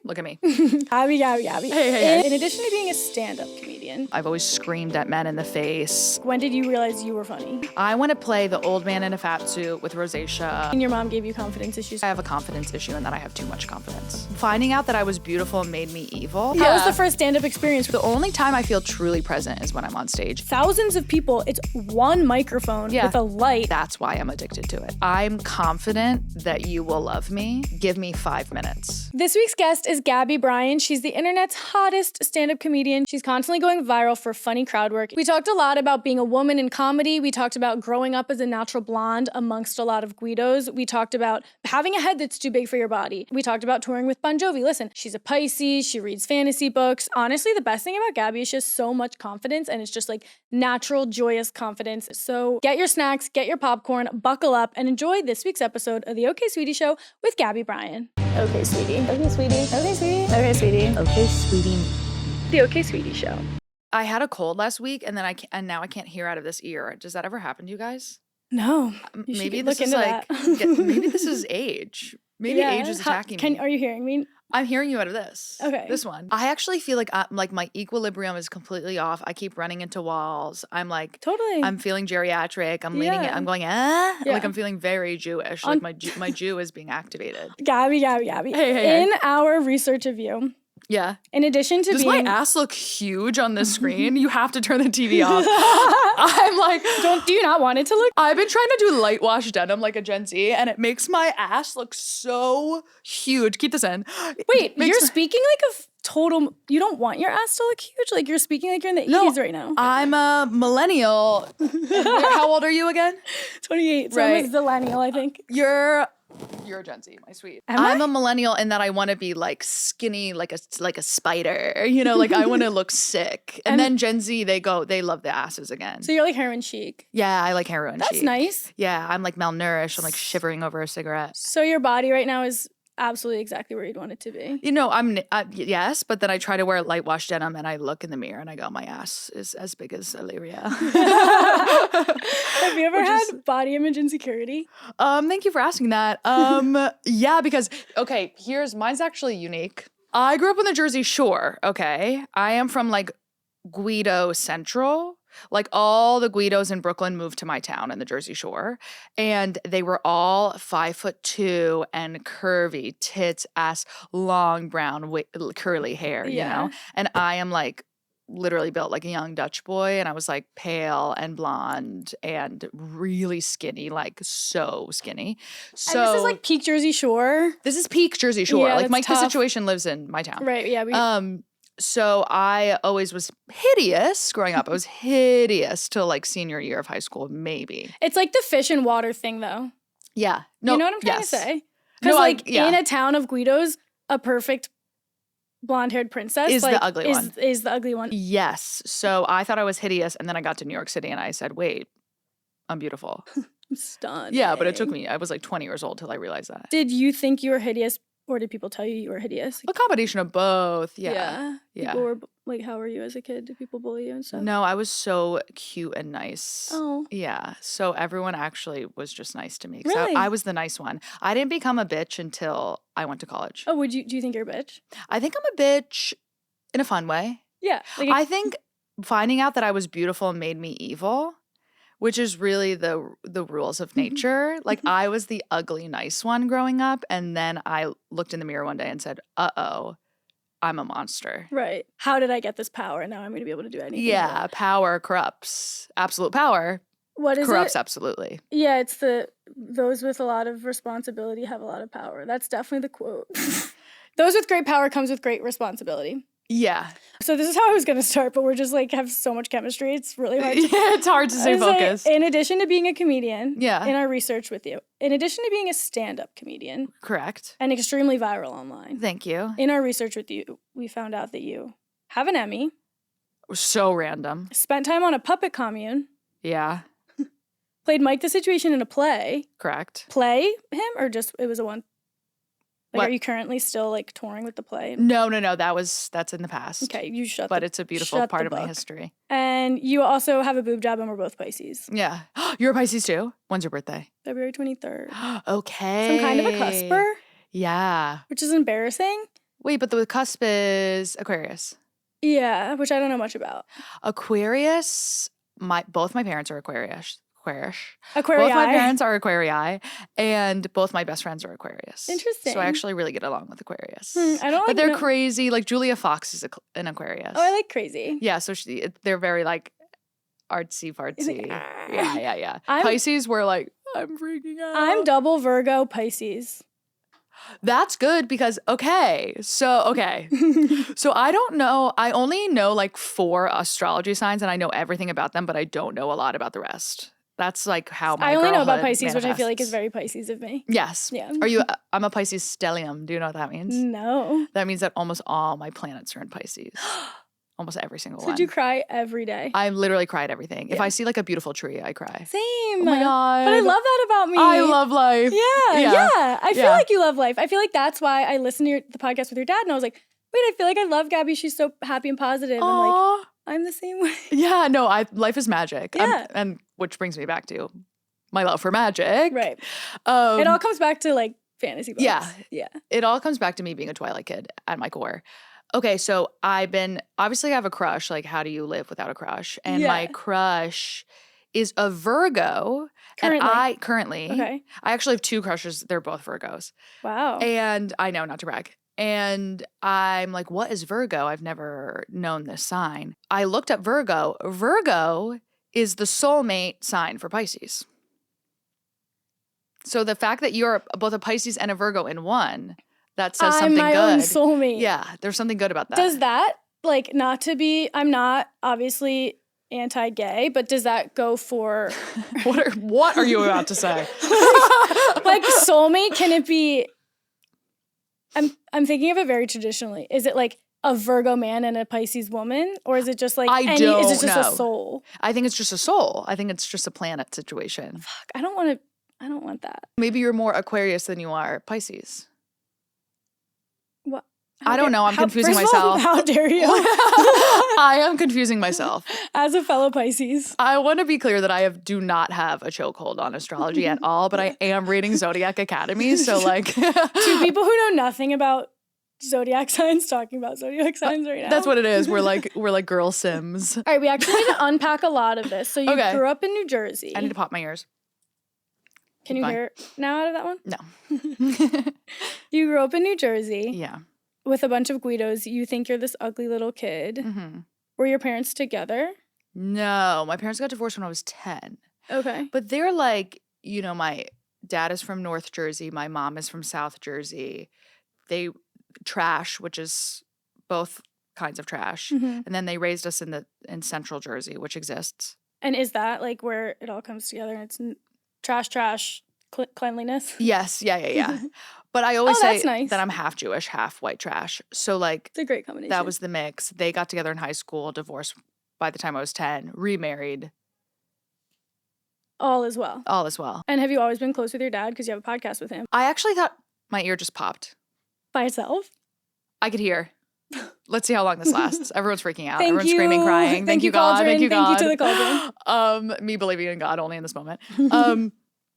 Look at me. Gabby. Hey. In addition to being a stand-up comedian, I've always screamed at men in the face. when did you realize you were funny? I want to play the old man in a fat suit with rosacea. And your mom gave you confidence issues. I have a confidence issue and that I have too much confidence. Finding out that I was beautiful made me evil. How was the first stand-up experience? The only time I feel truly present is when I'm on stage. Thousands of people, it's one microphone with a light. That's why I'm addicted to it. I'm confident that you will love me. Give me 5 minutes. This week's guest is Gabby Bryan. She's the internet's hottest stand-up comedian. She's constantly going viral for funny crowd work. We talked a lot about being a woman in comedy. We talked about growing up as a natural blonde amongst a lot of Guidos. We talked about having a head that's too big for your body. We talked about touring with Bon Jovi. Listen, she's a Pisces. She reads fantasy books. Honestly, the best thing about Gabby is just so much confidence, and it's just like natural, joyous confidence. So get your snacks, get your popcorn, buckle up, and enjoy this week's episode of the OK Sweetie Show with Gabby Bryan. Okay, sweetie. Okay, sweetie. Okay, sweetie. Okay, sweetie. Okay, sweetie. The OK Sweetie Show. I had a cold last week and now I can't hear out of this ear. Does that ever happen to you guys? No. Maybe this is like maybe this is age. Maybe age is attacking me. Are you hearing me? I'm hearing you out of this. Okay. This one. I actually feel like my equilibrium is completely off. I keep running into walls. I'm like Totally. I'm feeling geriatric. I'm leaning it. I'm going like I'm feeling very Jewish. Like my Jew is being activated. Gabby. Hey. In our research of you. Yeah. In addition to Does being... my ass look huge on this screen? You have to turn the TV off. I'm like... Do you not want it to look... I've been trying to do light wash denim like a Gen Z, and it makes my ass look so huge. Keep this in. Wait, you're speaking like a total... You don't want your ass to look huge? Like you're speaking like you're in the 80s right now. I'm a millennial. How old are you again? 28. So I'm a zillennial, I think. You're a Gen Z, my sweet. I'm a millennial in that I want to be like skinny, like a spider, you know, like I want to look sick. And then Gen Z, they love the asses again. So you're like heroin chic. Yeah, I like heroin chic. That's nice. Yeah, I'm like malnourished. I'm like shivering over a cigarette. So your body right now is absolutely exactly where you'd want it to be. You know, yes, but then I try to wear light wash denim and I look in the mirror and I go, my ass is as big as Illyria. Have you ever had body image insecurity? Thank you for asking that. Yeah, because, okay, mine's actually unique. I grew up on the Jersey Shore, okay? I am from like Guido Central. Like all the Guidos in Brooklyn moved to my town in the Jersey Shore, and they were all 5'2" and curvy, tits, ass, long brown, curly hair, you know? And I am like literally built like a young Dutch boy, and I was like pale and blonde and really skinny, like so skinny. So and this is like peak Jersey Shore. This is peak Jersey Shore. Yeah, like my tough. situation lives in my town. Right, yeah. So I always was hideous growing up. I was hideous till like senior year of high school, maybe. It's like the fish and water thing, though. Yeah. No, you know what I'm trying to say? Because in a town of Guidos, a perfect blonde-haired princess is the ugly one. Is the ugly one. Yes. So I thought I was hideous, and then I got to New York City, and I said, wait, I'm beautiful. I'm stunned. Yeah, but it took me, I was like 20 years old till I realized that. Did you think you were hideous? Or did people tell you you were hideous? A combination of both. Yeah. People were like, how were you as a kid? Did people bully you and stuff? No, I was so cute and nice. Oh. Yeah. So everyone actually was just nice to me. Really? I was the nice one. I didn't become a bitch until I went to college. Oh, do you think you're a bitch? I think I'm a bitch in a fun way. Yeah. I think finding out that I was beautiful made me evil, which is really the rules of nature. Like I was the ugly, nice one growing up. And then I looked in the mirror one day and said, uh-oh, I'm a monster. Right. How did I get this power? Now I'm going to be able to do anything. Yeah. Power corrupts. Absolute power corrupts absolutely. Yeah. It's those with a lot of responsibility have a lot of power. That's definitely the quote. Those with great power comes with great responsibility. Yeah. So this is how I was going to start, but we're just like have so much chemistry. It's really hard. It's hard to stay focused. In addition to being a comedian, in our research with you, in addition to being a stand-up comedian, correct, and extremely viral online. Thank you. In our research with you, we found out that you have an Emmy. So random. Spent time on a puppet commune. Yeah. Played Mike the Situation in a play. Correct. Play him or just it was a one? Like, what? Are you currently still like touring with the play? No. That's in the past. Okay, you shut. But it's a beautiful part of my history. And you also have a boob job, and we're both Pisces. Yeah, you're a Pisces too. When's your birthday? February 23rd. Okay. So I'm kind of a cusper. Yeah. Which is embarrassing. Wait, but the cusp is Aquarius. Yeah, which I don't know much about. Aquarius, both my parents are Aquarius. Aquarii. Both my parents are Aquarii, and both my best friends are Aquarius. Interesting. So I actually really get along with Aquarius. I don't like. But they're crazy. Like Julia Fox is an Aquarius. Oh, I like crazy. Yeah, so they're very like artsy fartsy. Like, Yeah. Pisces were like, I'm freaking out. I'm double Virgo Pisces. That's good because so I don't know. I only know like 4 astrology signs, and I know everything about them, but I don't know a lot about the rest. That's like how my I only know about girlhood Pisces, which I feel like is manifests. very Pisces of me. Yes. Yeah. I'm a Pisces stellium. Do you know what that means? No. That means that almost all my planets are in Pisces. Almost every single one. So you cry every day? I literally cry at everything. If Yeah. I see like a beautiful tree, I cry. Same. Oh my God. But I love that about me. I love life. Yeah. I feel Yeah. like you love life. I feel like that's why I listened to the podcast with your dad, and I was like, wait, I feel like I love Gabby. She's so happy and positive. And like, Aw. I'm the same way. Yeah, no, life is magic. Yeah. And which brings me back to my love for magic. Right. It all comes back to like fantasy books. Yeah. Yeah. It all comes back to me being a Twilight kid at my core. Okay, so obviously I have a crush. Like, how do you live without a crush? And Yeah. my crush is a Virgo. Currently. And I currently, Okay. I actually have 2 crushes. They're both Virgos. Wow. And I know, not to brag. And I'm like, what is Virgo? I've never known this sign. I looked up Virgo. Virgo is the soulmate sign for Pisces. So the fact that you're both a Pisces and a Virgo in one, that says something I'm my good. own soulmate. Yeah, there's something good about that. Does that, like, not to be, I'm not obviously anti-gay, but does that go for what are you about to say? like soulmate? Can it be, I'm thinking of it very traditionally. Is it like a Virgo man and a Pisces woman? Or is it just like I is don't it just know. a soul? I think it's just a soul. I think it's just a planet situation. Fuck, I don't want that. Maybe you're more Aquarius than you are Pisces. What? I don't know. I'm confusing first of all, myself. how dare you? I am confusing myself. As a fellow Pisces. I want to be clear that I do not have a chokehold on astrology at all, but I am reading Zodiac Academy. So like 2 people who know nothing about zodiac signs talking about zodiac signs right now. That's what it is. We're like girl Sims. All right, we actually need to unpack a lot of this. So you Okay. grew up in New Jersey. I need to pop my ears. Can you Fine. hear now out of that one? No. You grew up in New Jersey Yeah. with a bunch of Guidos. You think you're this ugly little kid. Mm-hmm. Were your parents together? No, my parents got divorced when I was 10. Okay. But they're like, my dad is from North Jersey. My mom is from South Jersey. They trash, which is both kinds of trash. Mhm. And then they raised us in Central Jersey, which exists. And is that like where it all comes together? And it's trash, cleanliness? Yes. Yeah. But I always Oh, say that's nice. that I'm half Jewish, half white trash. So like It's a great combination. that was the mix. They got together in high school, divorced by the time I was 10, remarried, all as well. all as well. And have you always been close with your dad because you have a podcast with him? I actually thought my ear just popped. By itself? I could hear. Let's see how long this lasts. Everyone's freaking out. Thank Everyone's you. screaming, crying. Thank you, God. Cauldron. Thank you, God. Thank you to the Cauldron. Me believing in God only in this moment.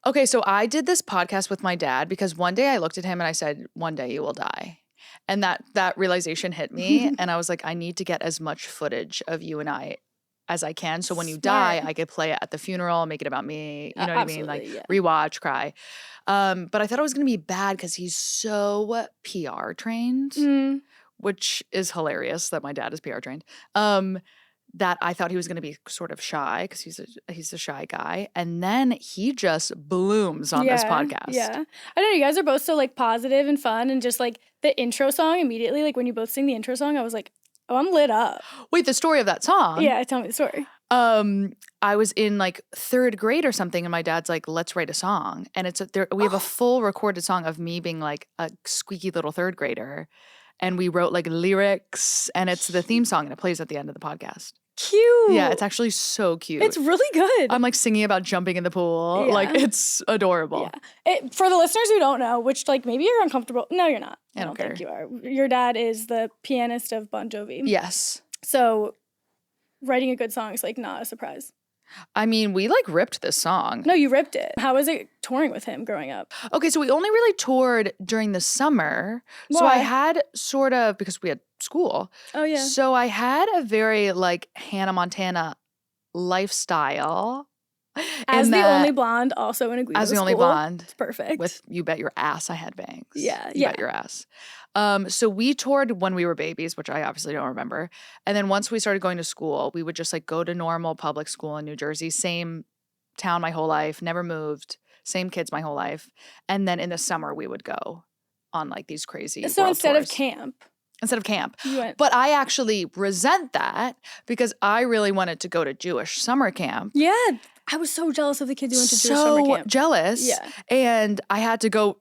Okay, so I did this podcast with my dad because one day I looked at him and I said, "One day you will die." And that realization hit me. And I was like, I need to get as much footage of you and I as I can. So when you die, Smart. I could play it at the funeral, make it about me. You know what I mean? Like Absolutely, yeah. rewatch, cry. But I thought it was going to be bad because he's so PR trained, Mm. which is hilarious that my dad is PR trained. That I thought he was going to be sort of shy because he's a shy guy. And then he just blooms on this podcast. Yeah. I don't know. You guys are both so like positive and fun, and just like the intro song immediately, like when you both sing the intro song, I was like, oh, I'm lit up. Wait, the story of that song? Yeah, tell me the story. I was in like 3rd grade or something, and my dad's like, "Let's write a song." And we have a full recorded song of me being like a squeaky little 3rd grader, and we wrote like lyrics, and it's the theme song, and it plays at the end of the podcast. Cute. Yeah, it's actually so cute. It's really good. I'm like singing about jumping in the pool. Yeah. Like it's adorable. Yeah. For the listeners who don't know, which like maybe you're uncomfortable. No, you're not. I don't care. think you are. Your dad is the pianist of Bon Jovi. Yes. So writing a good song is like not a surprise. I mean, we like ripped this song. No, you ripped it. How was it touring with him growing up? Okay, so we only really toured during the summer. So I Why? had sort of, because we had school. Oh, yeah. So I had a very like Hannah Montana lifestyle. As in the that- only blonde also in a Guido As the only school. blonde. It's perfect. With You Bet Your Ass I had bangs. Yeah, You yeah. Bet Your Ass. So we toured when we were babies, which I obviously don't remember. And then once we started going to school, we would just like go to normal public school in New Jersey, same town my whole life, never moved, same kids my whole life. And then in the summer we would go on like these crazy So world instead of tours. camp, Instead of camp. you went. But I actually resent that because I really wanted to go to Jewish summer camp. Yeah, I was so jealous of the kids who went to Jewish So summer camp. jealous. Yeah. And I had to go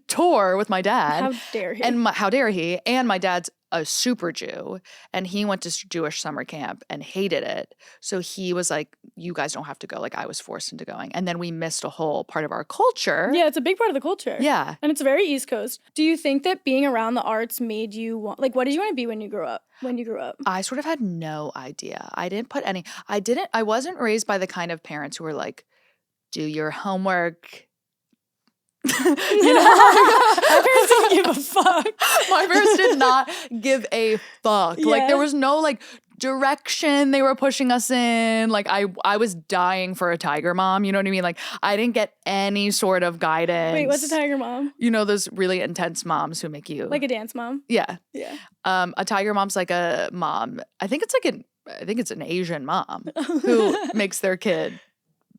tour with my dad. How dare he? And how dare he? And my dad's a super Jew, and he went to Jewish summer camp and hated it. So he was like, "You guys don't have to go." Like I was forced into going, and then we missed a whole part of our culture. Yeah, it's a big part of the culture. Yeah. And it's very East Coast. Do you think that being around the arts made you want, like, what did you want to be when you grew up? I sort of had no idea. I wasn't raised by the kind of parents who were like, "Do your homework." You know, My parents didn't give a fuck. my parents did not give a fuck. Like Yeah. there was no like direction they were pushing us in. Like I was dying for a tiger mom. You know what I mean? Like I didn't get any sort of guidance. Wait, what's a tiger mom? You know those really intense moms who make you Like a dance mom? yeah. Yeah. A tiger mom's like a mom. I think it's an Asian mom who makes their kid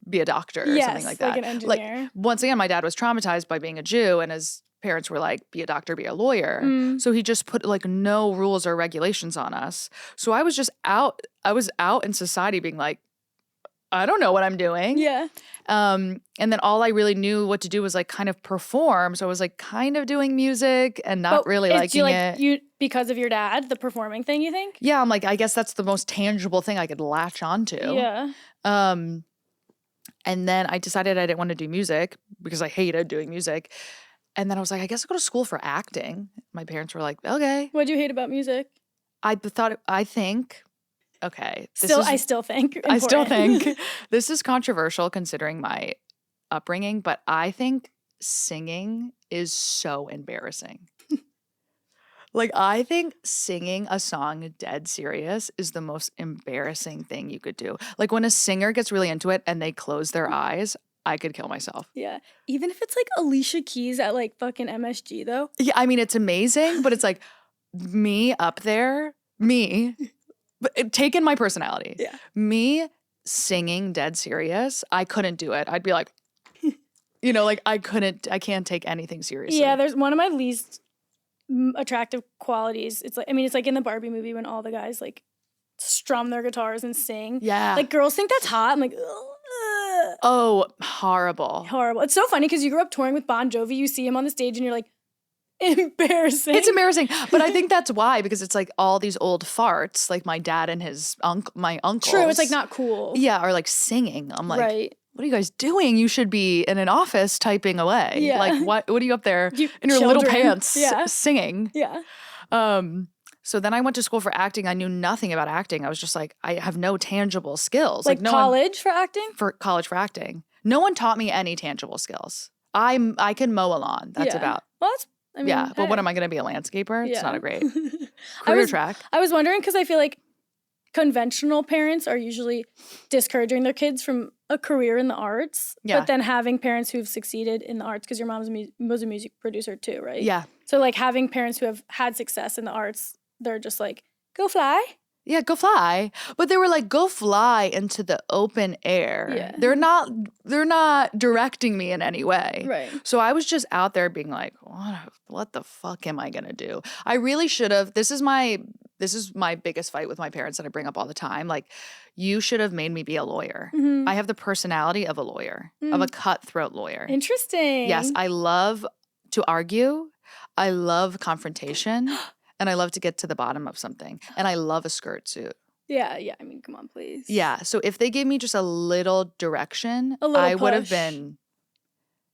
be a doctor or something like that. Like an engineer. Once again, my dad was traumatized by being a Jew, and his parents were like, be a doctor, be a lawyer. Mm. So he just put like no rules or regulations on us. So I was just out. I was out in society being like, I don't know what I'm doing. Yeah. And then all I really knew what to do was like kind of perform. So I was like kind of doing music and not really liking it. You because of your dad, the performing thing, you think? Yeah, I'm like, I guess that's the most tangible thing I could latch onto. Yeah. And then I decided I didn't want to do music because I hated doing music. And then I was like, I guess I'll go to school for acting. My parents were like, okay. What do you hate about music? I think, okay. I still think. I still important. think this is controversial considering my upbringing, but I think singing is so embarrassing. Like, I think singing a song dead serious is the most embarrassing thing you could do. Like, when a singer gets really into it and they close their eyes, I could kill myself. Yeah. Even if it's like Alicia Keys at like fucking MSG though. Yeah, I mean, it's amazing, but it's like me up there, but taking my personality. Yeah. Me singing dead serious, I couldn't do it. I'd be like, you know, like I can't take anything seriously. Yeah, there's one of my least attractive qualities. It's like, I mean, it's like in the Barbie movie when all the guys like strum their guitars and sing. Yeah. Like girls think that's hot. I'm like, ugh. Oh, horrible. Horrible. It's so funny because you grew up touring with Bon Jovi. You see him on the stage and you're like, embarrassing. It's embarrassing, but I think that's why, because it's like all these old farts, like my dad and my uncles. True, it's like not cool. Yeah, are like singing. I'm like, right. What are you guys doing? You should be in an office typing away. Yeah. Like what are you up there You in your little children. pants Yeah. singing? Yeah. So then I went to school for acting. I knew nothing about acting. I was just like, I have no tangible skills. Like no college for acting? For college for acting. No one taught me any tangible skills. I can mow a lawn. That's Yeah. about. Well, that's, I mean, Yeah. But hey. what am I going to be, a landscaper? It's Yeah. not a great I career was- track. I was wondering because I feel like conventional parents are usually discouraging their kids from a career in the arts. Yeah. But then having parents who've succeeded in the arts, because your mom was a music producer too, right? Yeah. So like having parents who have had success in the arts, they're just like, go fly. Yeah, go fly. But they were like, go fly into the open air. Yeah. They're not directing me in any way. Right. So I was just out there being like, what the fuck am I gonna do? I really should have. This is my biggest fight with my parents that I bring up all the time. Like, you should have made me be a lawyer. Mhm. I have the personality of a lawyer, of a cutthroat lawyer. Interesting. Yes, I love to argue. I love confrontation. And I love to get to the bottom of something. And I love a skirt suit. Yeah. I mean, come on, please. Yeah. So if they gave me just a little direction, A little I would have push. been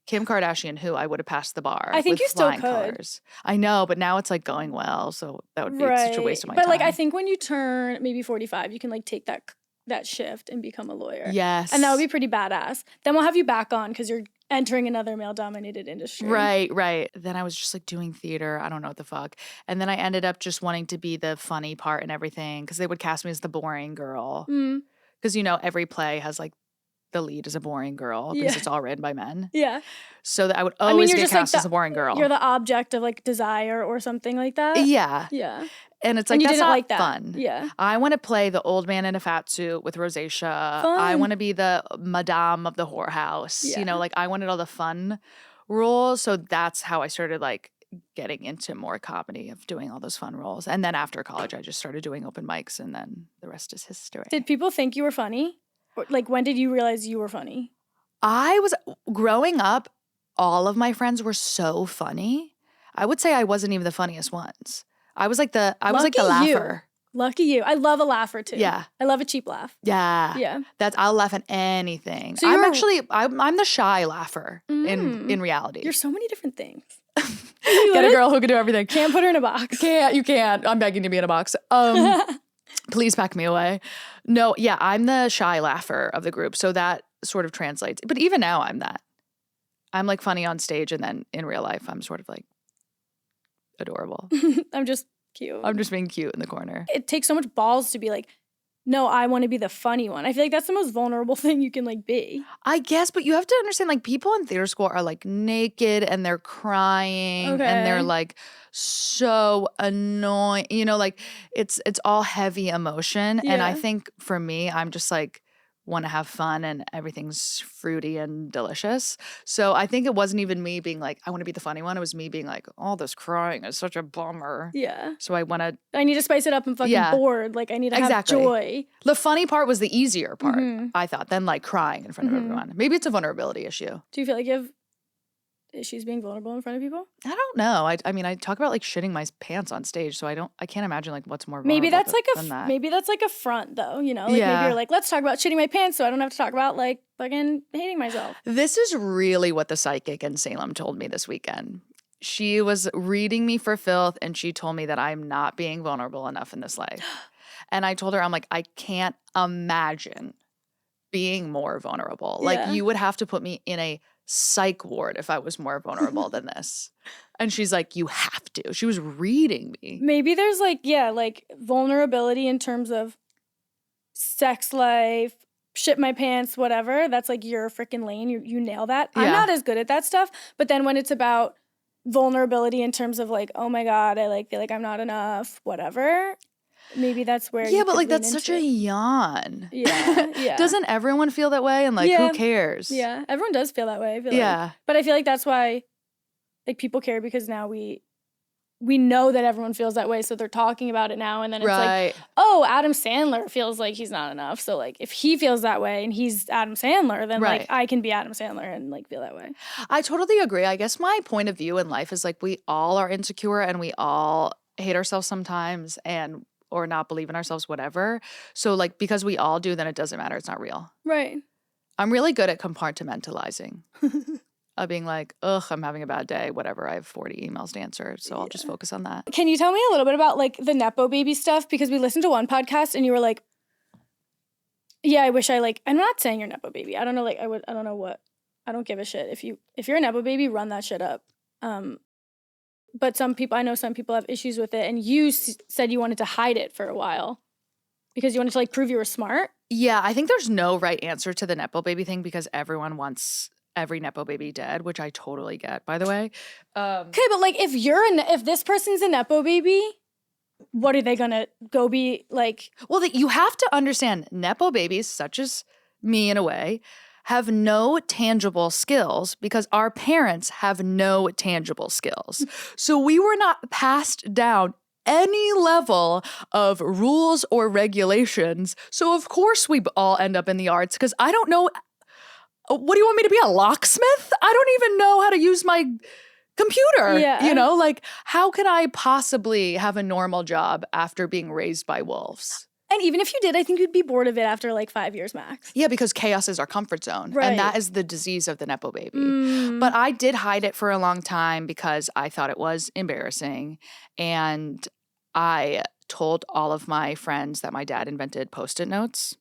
Kim Kardashian, who I would have passed the bar. I think with you still flying could. colors. I know, but now it's like going well. So that would be such a waste of my time. But like, I think when you turn maybe 45, you can like take that that shift and become a lawyer. Yes. And that would be pretty badass. Then we'll have you back on because you're entering another male-dominated industry. Right. Then I was just like doing theater. I don't know what the fuck. And then I ended up just wanting to be the funny part and everything because they would cast me as the boring girl. Because, every play has like the lead is a boring girl because it's all written by men. Yeah. So that I would always you're get just cast like as a boring girl. You're the object of like desire or something like that. Yeah. Yeah. And it's like, you that's didn't not like that. fun. Yeah. I want to play the old man in a fat suit with rosacea. Fun. I want to be the madame of the whorehouse. Yeah. Like I wanted all the fun roles. So that's how I started like getting into more comedy of doing all those fun roles. And then after college, I just started doing open mics and then the rest is history. Did people think you were funny? Or, like, when did you realize you were funny? I was growing up, all of my friends were so funny. I would say I wasn't even the funniest ones. I was like the laugher. Lucky you. I love a laugher too. Yeah. I love a cheap laugh. Yeah. Yeah. I'll laugh at anything. So I'm the shy laugher in reality. You're so many different things. Get a girl who can do everything. Can't put her in a box. You can't. I'm begging to be in a box. Please pack me away. No, yeah, I'm the shy laugher of the group. So that sort of translates. But even now I'm that. I'm like funny on stage and then in real life I'm sort of like adorable. I'm just cute. I'm just being cute in the corner. It takes so much balls to be like, no, I want to be the funny one. I feel like that's the most vulnerable thing you can like be. I guess, but you have to understand like people in theater school are like naked and they're crying and they're like so annoying. Like it's all heavy emotion. Yeah. And I think for me, I'm just like want to have fun and everything's fruity and delicious. So I think it wasn't even me being like, I want to be the funny one. It was me being like, all this crying is such a bummer. Yeah. So I need to spice it up and fucking bored. Like I need to have joy. The funny part was the easier part, I thought, than like crying in front of everyone. Maybe it's a vulnerability issue. Do you feel like you have issues being vulnerable in front of people? I don't know. I mean, I talk about like shitting my pants on stage, so I can't imagine like what's more vulnerable maybe that's like than that. maybe that's like a front though, Like maybe you're like, let's talk about shitting my pants so I don't have to talk about like fucking hating myself. This is really what the psychic in Salem told me this weekend. She was reading me for filth and she told me that I'm not being vulnerable enough in this life. And I told her, I'm like, I can't imagine being more vulnerable. Yeah. Like you would have to put me in a psych ward if I was more vulnerable than this. And she's like, you have to. She was reading me. Maybe there's like vulnerability in terms of sex life, shit my pants, whatever. That's like your freaking lane. You nail that. Yeah. I'm not as good at that stuff. But then when it's about vulnerability in terms of like, oh my God, I like feel like I'm not enough, whatever. Maybe that's where but like that's such a yawn. Yeah. Doesn't everyone feel that way? And like who cares? Yeah. Everyone does feel that way, I feel like. But I feel like that's why like people care because now we know that everyone feels that way, so they're talking about it now and then it's like, oh, Adam Sandler feels like he's not enough. So like if he feels that way and he's Adam Sandler, then like I can be Adam Sandler and like feel that way. I totally agree. I guess my point of view in life is like we all are insecure and we all hate ourselves sometimes or not believe in ourselves, whatever. So like because we all do, then it doesn't matter. It's not real. Right. I'm really good at compartmentalizing. Of being like, ugh, I'm having a bad day, whatever. I have 40 emails to answer, so I'll just focus on that. Can you tell me a little bit about like the Nepo baby stuff? Because we listened to one podcast and you were like, yeah, I wish I'm not saying you're Nepo baby. I don't know, I don't give a shit. If you're a Nepo baby, run that shit up. But I know some people have issues with it, and you said you wanted to hide it for a while because you wanted to like prove you were smart. Yeah, I think there's no right answer to the Nepo baby thing because everyone wants every Nepo baby dead, which I totally get, by the way. Okay, but like if this person's a Nepo baby, what are they gonna go be like? Well, you have to understand Nepo babies, such as me in a way, have no tangible skills because our parents have no tangible skills. So we were not passed down any level of rules or regulations. So of course we all end up in the arts because I don't know. What do you want me to be, a locksmith? I don't even know how to use my computer. Yeah. Like how can I possibly have a normal job after being raised by wolves? And even if you did, I think you'd be bored of it after like 5 years max. Yeah, because chaos is our comfort zone. Right. And that is the disease of the Nepo baby. But I did hide it for a long time because I thought it was embarrassing. And I told all of my friends that my dad invented Post-it notes.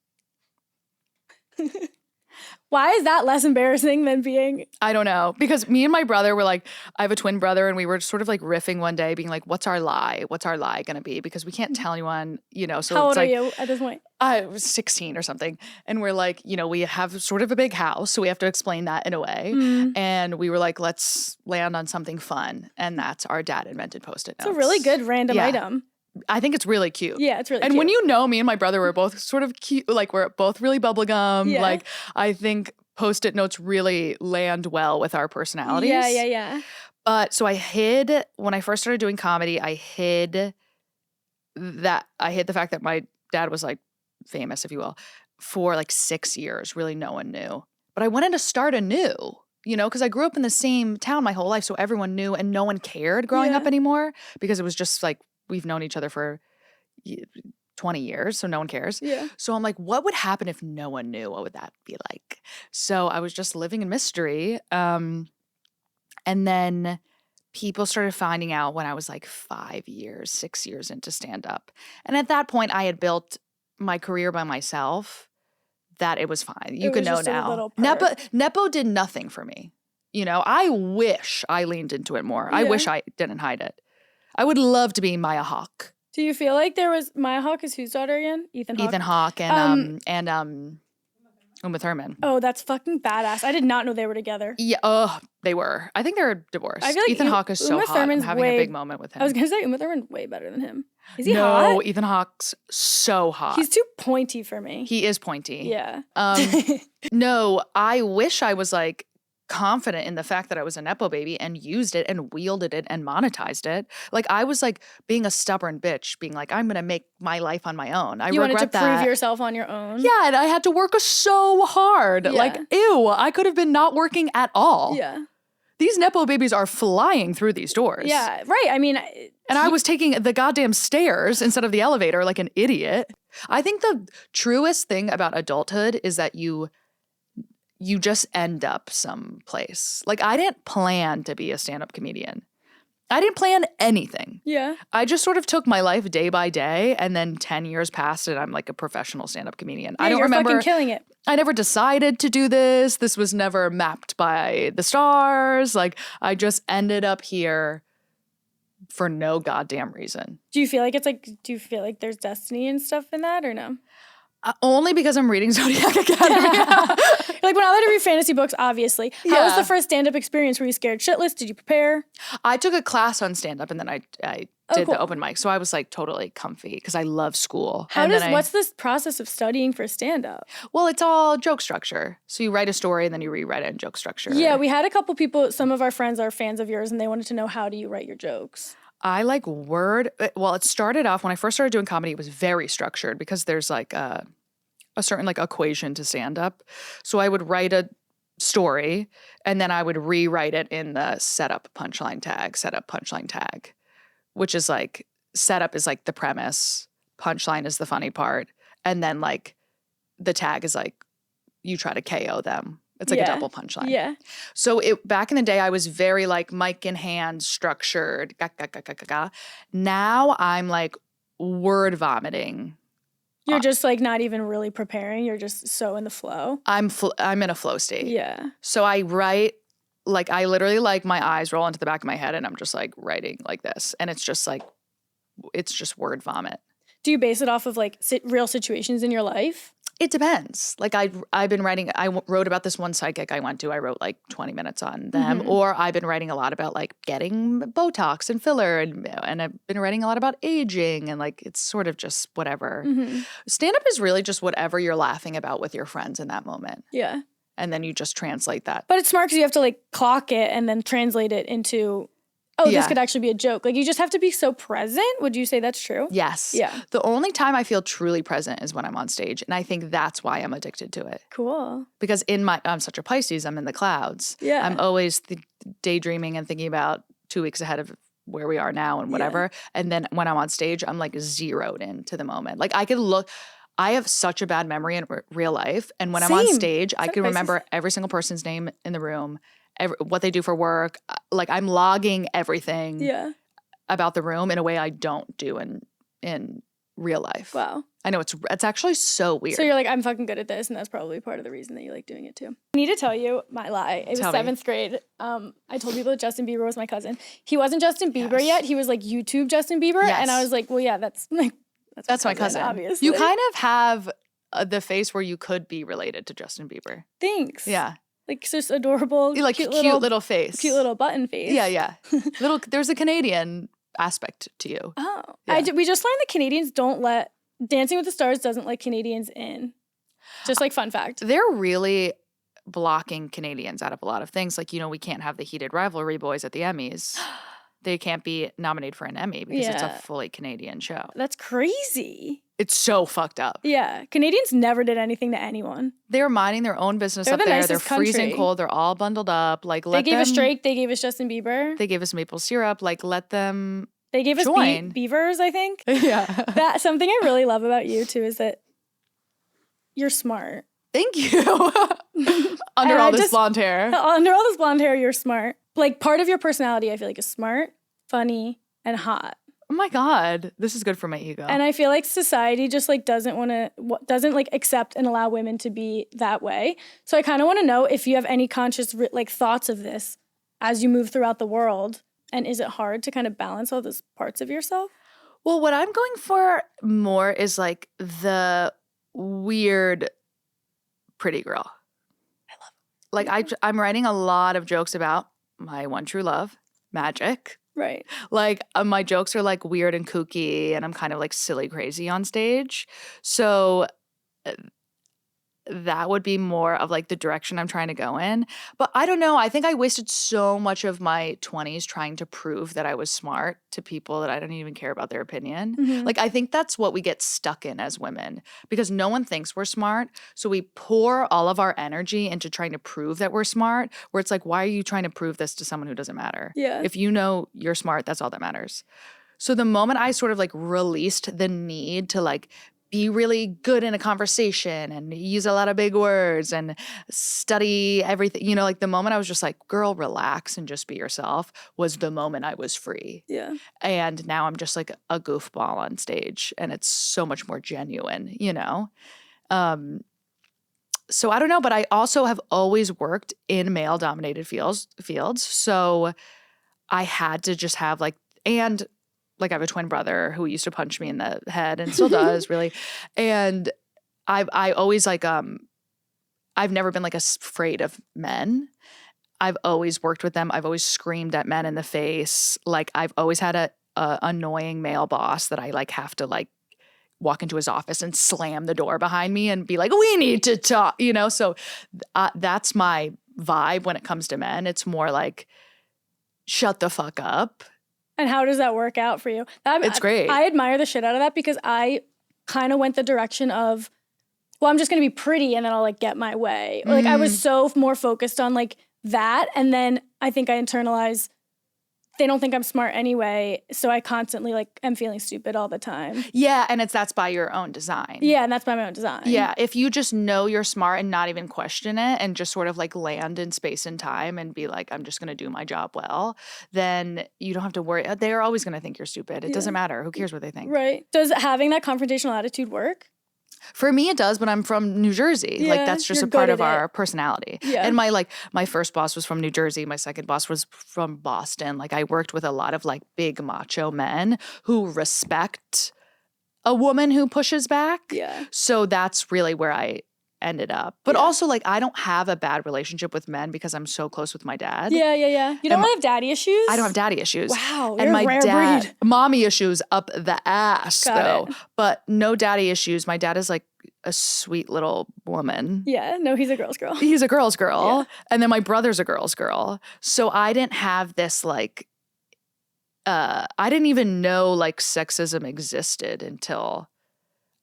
Why is that less embarrassing than being? I don't know. Because me and my brother were like, I have a twin brother, and we were sort of like riffing one day, being like, what's our lie? What's our lie going to be? Because we can't tell anyone, you know. So How it's old are like, you at this point? I was 16 or something. And we're like, you know, we have sort of a big house, so we have to explain that in a way. And we were like, let's land on something fun. And that's our dad invented Post-it notes. It's a really good random item. I think it's really cute. Yeah, it's really and cute. when you know, me and my brother were both sort of cute, like we're both really bubblegum. Yeah. Like I think Post-it notes really land well with our personalities. Yeah. But so I hid, when I first started doing comedy, I hid the fact that my dad was like famous, if you will, for like 6 years. Really no one knew. But I wanted to start anew, you know, because I grew up in the same town my whole life. So everyone knew and no one cared growing up anymore, because it was just like, we've known each other for 20 years, so no one cares. Yeah. So I'm like, what would happen if no one knew? What would that be like? So I was just living in mystery. And then people started finding out when I was like 6 years into stand-up. And at that point, I had built my career by myself, that it was fine. You can know now. Nepo did nothing for me. You know, I wish I leaned into it more. I wish I didn't hide it. I would love to be Maya Hawke. Do you feel like there was Maya Hawke is whose daughter again? Ethan Hawke and Uma Thurman. Oh, that's fucking badass. I did not know they were together. Yeah, they were. I think they're divorced. I feel like Ethan Hawke is so Uma hot. Thurman's I'm having a big moment with him. I was gonna say Uma Thurman's way better than him. Is he hot? No, Ethan Hawke's so hot. He's too pointy for me. He is pointy. Yeah. No, I wish I was like confident in the fact that I was a Nepo baby and used it and wielded it and monetized it. Like I was like being a stubborn bitch, being like, I'm going to make my life on my own. You wanted to prove yourself on your own? Yeah, and I had to work so hard. Yeah. Like, ew, I could have been not working at all. Yeah. These Nepo babies are flying through these doors. Yeah, right. I mean, and I was taking the goddamn stairs instead of the elevator like an idiot. I think the truest thing about adulthood is that you just end up someplace. Like I didn't plan to be a stand-up comedian. I didn't plan anything. Yeah. I just sort of took my life day by day, and then 10 years passed and I'm like a professional stand-up comedian. Yeah, I don't you're remember fucking killing it. I never decided to do this. This was never mapped by the stars. Like I just ended up here for no goddamn reason. Do you feel like there's destiny and stuff in that or no? Only because I'm reading Zodiac Academy. Like when I like to read fantasy books, obviously. How was the first stand-up experience? Were you scared shitless? Did you prepare? I took a class on stand-up and then I did the open mic. So I was like totally comfy because I love school. What's this process of studying for stand-up? Well, it's all joke structure. So you write a story and then you rewrite it in joke structure. Yeah, we had a couple people, some of our friends are fans of yours and they wanted to know, how do you write your jokes? I like it started off when I first started doing comedy, it was very structured because there's like a certain like equation to stand up. So I would write a story and then I would rewrite it in the setup punchline tag, which is like setup is like the premise, punchline is the funny part, and then like the tag is like you try to KO them. It's like a double punchline. Yeah. So back in the day, I was very like mic in hand, structured. Now I'm like word vomiting. You're just like not even really preparing. You're just so in the flow. I'm in a flow state. Yeah. So I write like I literally like my eyes roll into the back of my head and I'm just like writing like this, and it's just word vomit. Do you base it off of like real situations in your life? It depends. Like I've been writing, I wrote about this one psychic I went to. I wrote like 20 minutes on them. Mm-hmm. Or I've been writing a lot about like getting Botox and filler, and I've been writing a lot about aging, and like it's sort of just whatever. Mm-hmm. Stand-up is really just whatever you're laughing about with your friends in that moment. Yeah. And then you just translate that. But it's smart because you have to like clock it and then translate it into, this could actually be a joke. Like you just have to be so present. Would you say that's true? Yes. Yeah. The only time I feel truly present is when I'm on stage. And I think that's why I'm addicted to it. Cool. Because I'm such a Pisces, I'm in the clouds. Yeah. I'm always daydreaming and thinking about 2 weeks ahead of where we are now and whatever. Yeah. And then when I'm on stage, I'm like zeroed into the moment. Like I have such a bad memory in real life. And when I'm on stage, I can remember every single person's name in the room, what they do for work. Like I'm logging everything about the room in a way I don't do in real life. Wow. I know it's actually so weird. So you're like, I'm fucking good at this, and that's probably part of the reason that you like doing it too. I need to tell you my lie. It was Tell me. 7th grade. I told people that Justin Bieber was my cousin. He wasn't Justin Bieber yet. He was like YouTube Justin Bieber, and I was like, well, yeah, that's my cousin, obviously. You kind of have the face where you could be related to Justin Bieber. Thanks. Yeah. Like just adorable, like cute little face. Cute little button face. Yeah. There's a Canadian aspect to you. Oh. Yeah. We just learned that Canadians don't let Dancing with the Stars doesn't let Canadians in. Just like fun fact. They're really blocking Canadians out of a lot of things. Like, we can't have the heated rivalry boys at the Emmys. They can't be nominated for an Emmy because it's a fully Canadian show. That's crazy. It's so fucked up. Yeah. Canadians never did anything to anyone. They're minding their own business They're up the there. nicest They're freezing country. cold. They're all bundled up. Like, They gave us Drake. They gave us Justin Bieber. They gave us maple syrup. Like, let them They gave us join. beavers, I think. Yeah. That's something I really love about you, too, is that you're smart. Thank you. Under all this blonde hair. Under all this blonde hair, you're smart. Like, part of your personality, I feel like, is smart, funny, and hot. Oh my God. This is good for my ego. And I feel like society just, like, doesn't accept and allow women to be that way. So I kind of want to know if you have any conscious, thoughts of this as you move throughout the world. And is it hard to kind of balance all those parts of yourself? Well, what I'm going for more is like the weird pretty girl. I love it. Like I'm writing a lot of jokes about my one true love, magic. Right. Like my jokes are like weird and kooky and I'm kind of like silly crazy on stage. So that would be more of like the direction I'm trying to go in. But I don't know. I think I wasted so much of my 20s trying to prove that I was smart to people that I don't even care about their opinion. Mm-hmm. Like I think that's what we get stuck in as women because no one thinks we're smart. So we pour all of our energy into trying to prove that we're smart, where it's like, why are you trying to prove this to someone who doesn't matter? Yeah. If you know you're smart, that's all that matters. So the moment I sort of like released the need to like be really good in a conversation and use a lot of big words and study everything. Like the moment I was just like, girl, relax and just be yourself was the moment I was free. Yeah. And now I'm just like a goofball on stage and it's so much more genuine, So I don't know, but I also have always worked in male-dominated fields. So I had to just have I have a twin brother who used to punch me in the head and still does really. And I always I've never been like afraid of men. I've always worked with them. I've always screamed at men in the face. Like I've always had a annoying male boss that I like have to like walk into his office and slam the door behind me and be like, we need to talk, So that's my vibe when it comes to men. It's more like, shut the fuck up. And how does that work out for you? It's great. I admire the shit out of that because I kind of went the direction of, well, I'm just going to be pretty and then I'll like get my way. Or, like I was so more focused on like that. And then I think I internalized, they don't think I'm smart anyway. So I constantly like am feeling stupid all the time. Yeah. And that's by your own design. Yeah. And that's by my own design. Yeah. If you just know you're smart and not even question it and just sort of like land in space and time and be like, I'm just going to do my job well, then you don't have to worry. They're always going to think you're stupid. It doesn't matter. Who cares what they think? Right. Does having that confrontational attitude work? For me, it does, but I'm from New Jersey. Yeah, like that's just you're a part good of at our it. personality. Yeah. And my first boss was from New Jersey. My second boss was from Boston. Like I worked with a lot of like big macho men who respect a woman who pushes back. Yeah. So that's really where I ended up. But also like I don't have a bad relationship with men because I'm so close with my dad. Yeah. You don't have daddy issues? I don't have daddy issues. Wow. And You're my a rare dad, breed. mommy issues up the ass Got though. it. But no daddy issues. My dad is like a sweet little woman. Yeah. No, he's a girl's girl. He's a girl's girl. Yeah. And then my brother's a girl's girl. So I didn't have this like, I didn't even know like sexism existed until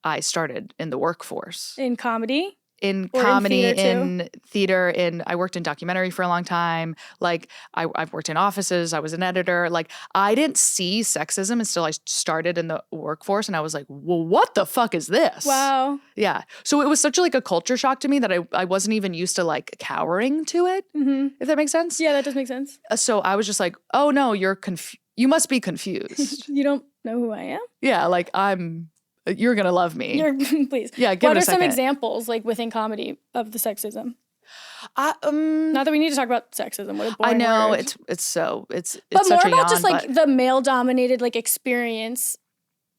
I started in the workforce. In comedy? In Or in comedy, theater, in I worked in documentary for a long time. Like I've worked in offices. I was an editor. Like I didn't see sexism until I started in the workforce, and I was like, "Well, what the fuck is this?" Wow. Yeah. So it was such like a culture shock to me that I wasn't even used to like cowering to it. Mm-hmm. If that makes sense. Yeah, that does make sense. So I was just like, "Oh no, you must be confused." You don't know who I am? Yeah. Like I'm You're going to love me. Please. Yeah, give what it a are some second. examples like within comedy of the sexism? Not Not that we need to talk about sexism. What a boring I know word. it's But such more a about yawn, just like but the male dominated like experience,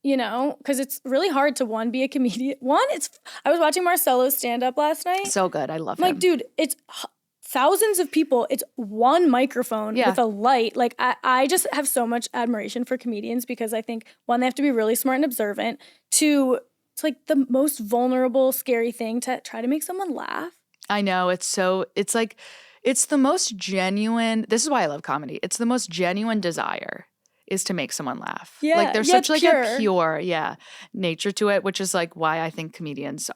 you know, because it's really hard to be a comedian. I was watching Marcelo's stand up last night. so good. I love I'm like, him. dude, it's thousands of people. It's one microphone with a light. Like I just have so much admiration for comedians because I think one, they have to be really smart and observant. Two, it's like the most vulnerable, scary thing to try to make someone laugh. I know. It's the most genuine. This is why I love comedy. It's the most genuine desire is to make someone laugh. Yeah, like there's yeah, such like pure. a pure, nature to it, which is like why I think comedians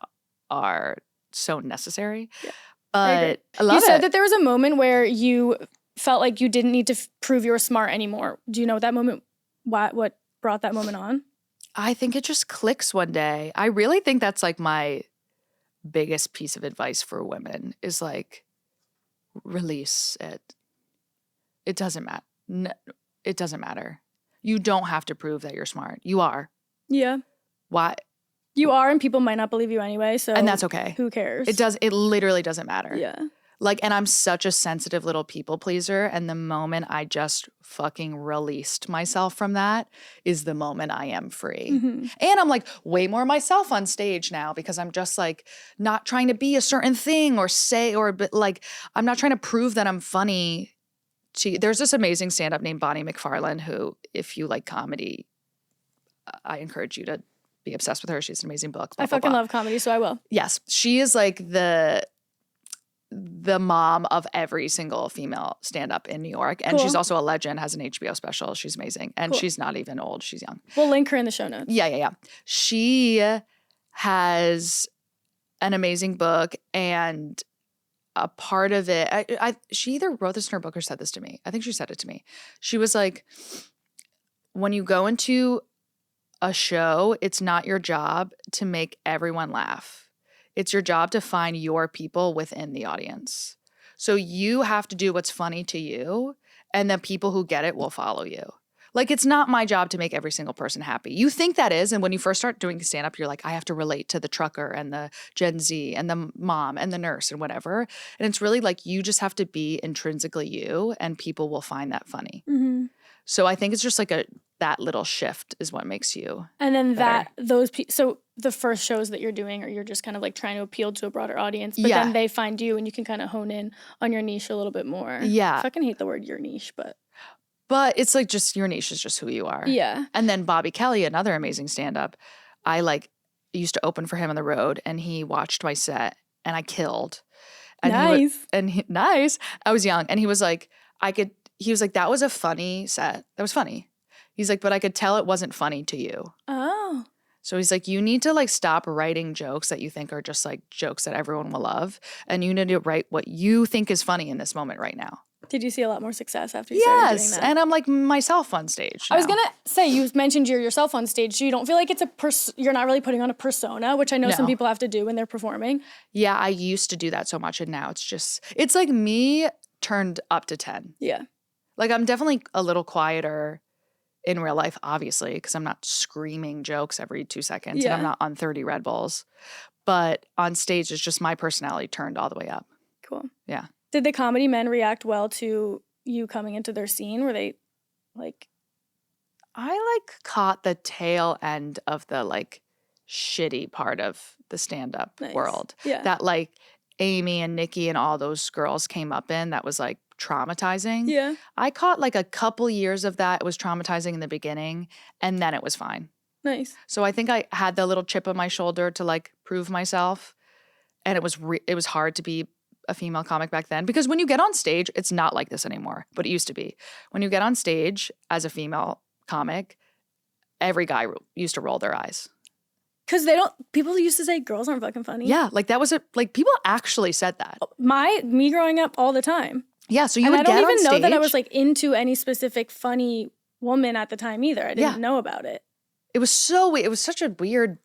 are so necessary. Yeah. But I love you said it. that there was a moment where you felt like you didn't need to prove you were smart anymore. Do you know that moment? What brought that moment on? I think it just clicks one day. I really think that's like my biggest piece of advice for women is like release it. It doesn't matter. No, it doesn't matter. You don't have to prove that you're smart. You are. Yeah. Why? You are, and people might not believe you anyway. So And that's okay. Who cares? It literally doesn't matter. Yeah. Like, and I'm such a sensitive little people pleaser. And the moment I just fucking released myself from that is the moment I am free. Mm-hmm. And I'm like way more myself on stage now because I'm just like not trying to be a certain thing or say, but like, I'm not trying to prove that I'm funny. There's this amazing stand-up named Bonnie McFarlane who, if you like comedy, I encourage you to be obsessed with her. She's an amazing book. I fucking love comedy, so I will. Yes. She is like the mom of every single female stand-up in New York. And she's also a legend, has an HBO special. She's amazing. And she's not even old. She's young. We'll link her in the show notes. Yeah. She has an amazing book, and a part of it, she either wrote this in her book or said this to me. I think she said it to me. She was like, when you go into a show, it's not your job to make everyone laugh. It's your job to find your people within the audience. So you have to do what's funny to you, and the people who get it will follow you. Like, it's not my job to make every single person happy. You think that is, and when you first start doing stand-up, you're like, I have to relate to the trucker and the Gen Z and the mom and the nurse and whatever. And it's really like you just have to be intrinsically you, and people will find that funny. Mm-hmm. So I think it's just like that little shift is what makes you And then better. So the first shows that you're doing, or you're just kind of like trying to appeal to a broader audience, but then they find you and you can kind of hone in on your niche a little bit more. Yeah. I fucking hate the word your niche, but it's like just your niche is just who you are. Yeah. And then Bobby Kelly, another amazing stand-up, I like used to open for him on the road, and he watched my set and I killed. And nice. I was young, and he was like, that was a funny set. That was funny. He's like, but I could tell it wasn't funny to you. Oh. So he's like, you need to like stop writing jokes that you think are just like jokes that everyone will love. And you need to write what you think is funny in this moment right now. Did you see a lot more success after you started doing that? Yes, and I'm like myself on stage now. I was going to say, you mentioned you're yourself on stage. So you don't feel like you're not really putting on a persona, which I know some people have to do when they're performing. Yeah, I used to do that so much, and now it's like me turned up to 10. Yeah. Like, I'm definitely a little quieter in real life, obviously, because I'm not screaming jokes every 2 seconds, and I'm not on 30 Red Bulls. But on stage, it's just my personality turned all the way up. Cool. Yeah. Did the comedy men react well to you coming into their scene? Were they like... I like caught the tail end of the like shitty part of the stand-up world. Yeah. That like Amy and Nikki and all those girls came up in that was like traumatizing. Yeah. I caught like a couple years of that. It was traumatizing in the beginning, and then it was fine. Nice. So I think I had the little chip on my shoulder to like prove myself, and it was hard to be a female comic back then, because when you get on stage, it's not like this anymore, but it used to be. When you get on stage as a female comic, every guy used to roll their eyes. Because people used to say girls aren't fucking funny. Yeah, like that was people actually said that. Me growing up all the time. Yeah, so you would get on stage. I don't even know that I was like into any specific funny woman at the time either. I didn't know about it. It was such a weird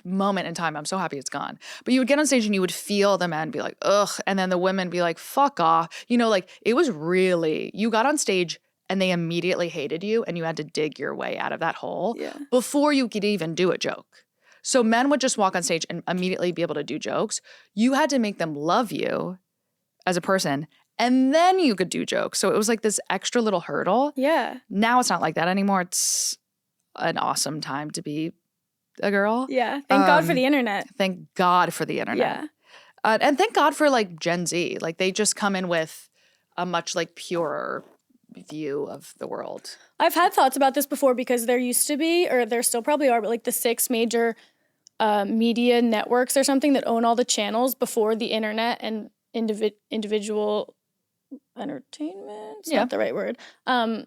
moment in time. I'm so happy it's gone. But you would get on stage and you would feel the men be like, ugh, and then the women be like, fuck off. You know, like it was really, you got on stage and they immediately hated you, and you had to dig your way out of that hole before you could even do a joke. So men would just walk on stage and immediately be able to do jokes. You had to make them love you as a person, and then you could do jokes. So it was like this extra little hurdle. Yeah. Now it's not like that anymore. It's an awesome time to be a girl. Yeah. Thank God for the internet. Thank God for the internet. Yeah. And thank God for like Gen Z. Like they just come in with a much like purer view of the world. I've had thoughts about this before because there used to be, or there still probably are, but like the 6 major media networks or something that own all the channels before the internet and individual entertainment's not the right word. The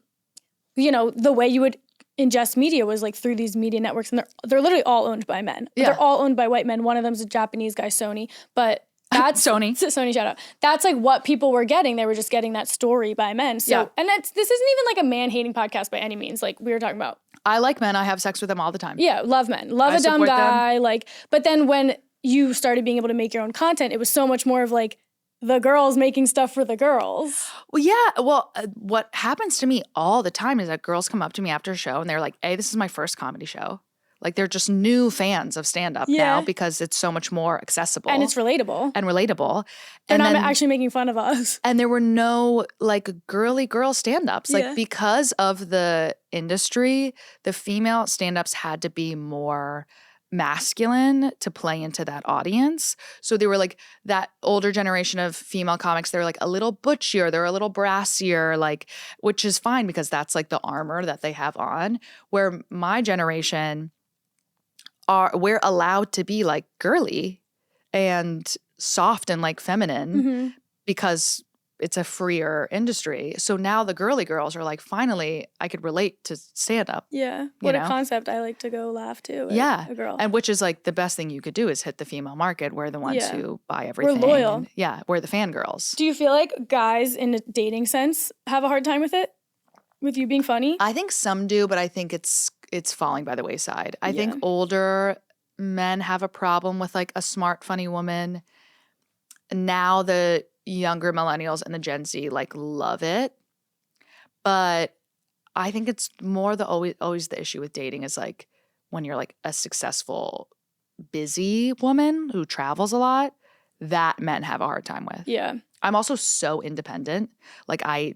way you would ingest media was like through these media networks, and they're literally all owned by men. Yeah. They're all owned by white men. One of them's a Japanese guy, Sony, but that's Sony. Sony, shout out. That's like what people were getting. They were just getting that story by men. So, and this isn't even like a man-hating podcast by any means. Like we were talking about. I like men. I have sex with them all the time. Yeah, love men. Love a dumb guy. Like, but then when you started being able to make your own content, it was so much more of like the girls making stuff for the girls. Well, yeah. Well, what happens to me all the time is that girls come up to me after a show and they're like, hey, this is my first comedy show. Like they're just new fans of stand-up now because it's so much more accessible. And it's relatable. They're not actually making fun of us. And there were no like girly girl stand-ups. Like because of the industry, the female stand-ups had to be more masculine to play into that audience. So they were like that older generation of female comics, they're like a little butchier, they're a little brassier, like, which is fine because that's like the armor that they have on. Where my generation we're allowed to be like girly and soft and like feminine because it's a freer industry. So now the girly girls are like, finally, I could relate to stand up. Yeah. What a concept. I like to go laugh to. A girl. And which is like the best thing you could do is hit the female market. We're the ones who buy everything. We're loyal. And, we're the fangirls. Do you feel like guys in a dating sense have a hard time with it? With you being funny? I think some do, but I think it's falling by the wayside. I think older men have a problem with like a smart, funny woman. Now the younger millennials and the Gen Z like love it. But I think it's more always the issue with dating is like when you're like a successful, busy woman who travels a lot, that men have a hard time with. Yeah. I'm also so independent. Like I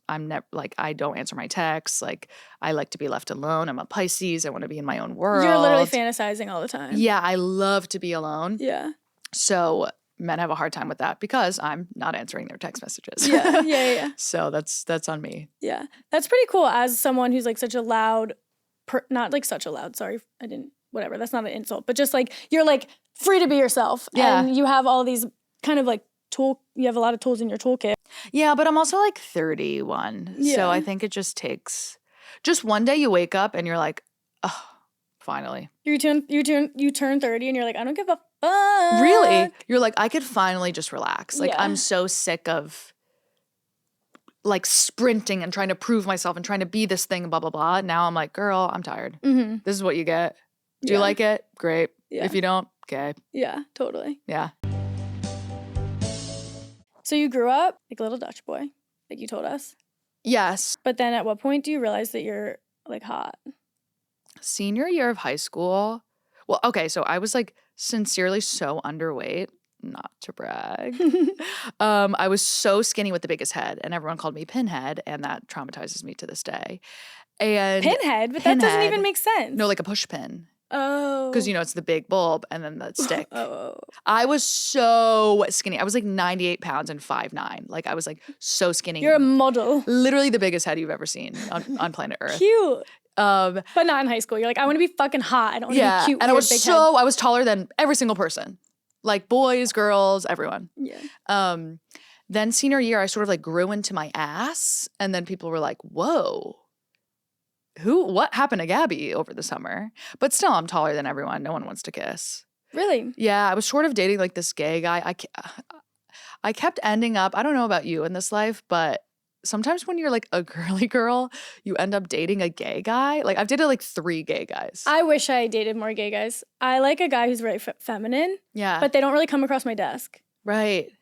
don't answer my texts. Like I like to be left alone. I'm a Pisces. I want to be in my own world. You're literally fantasizing all the time. Yeah, I love to be alone. Yeah. So men have a hard time with that because I'm not answering their text messages. Yeah. So that's on me. Yeah. That's pretty cool as someone who's like such a loud, not like such a loud, sorry, whatever, that's not an insult, but just like you're like free to be yourself. Yeah. And you have all these kind of like you have a lot of tools in your toolkit. Yeah, but I'm also like 31. Yeah. So I think it just takes one day you wake up and you're like, oh, finally. You turn 30 and you're like, I don't give a fuck. Really? You're like, I could finally just relax. Like I'm so sick of like sprinting and trying to prove myself and trying to be this thing, blah, blah, blah. Now I'm like, girl, I'm tired. Mm-hmm. This is what you get. Do you like it? Great. Yeah. If you don't, okay. Yeah, totally. Yeah. So you grew up like a little Dutch boy, like you told us. Yes. But then at what point do you realize that you're like hot? Senior year of high school. Well, okay, so I was like sincerely so underweight, not to brag. I was so skinny with the biggest head and everyone called me Pinhead and that traumatizes me to this day. And Pinhead? But that doesn't even make sense. No, like a push pin. Oh. Because, it's the big bulb and then the stick. Oh. I was so skinny. I was like 98 pounds and 5'9". Like I was like so skinny. You're a model. Literally the biggest head you've ever seen on planet Earth. Cute. But not in high school. You're like, I want to be fucking hot. I don't want to be cute. And I was taller than every single person. Like boys, girls, everyone. Yeah. Then senior year, I sort of like grew into my ass. And then people were like, whoa. What happened to Gabby over the summer? But still, I'm taller than everyone. No one wants to kiss. Really? Yeah, I was sort of dating like this gay guy. I kept ending up, I don't know about you in this life, but sometimes when you're like a girly girl, you end up dating a gay guy. Like I've dated like 3 gay guys. I wish I dated more gay guys. I like a guy who's very feminine. Yeah. But they don't really come across my desk. Right.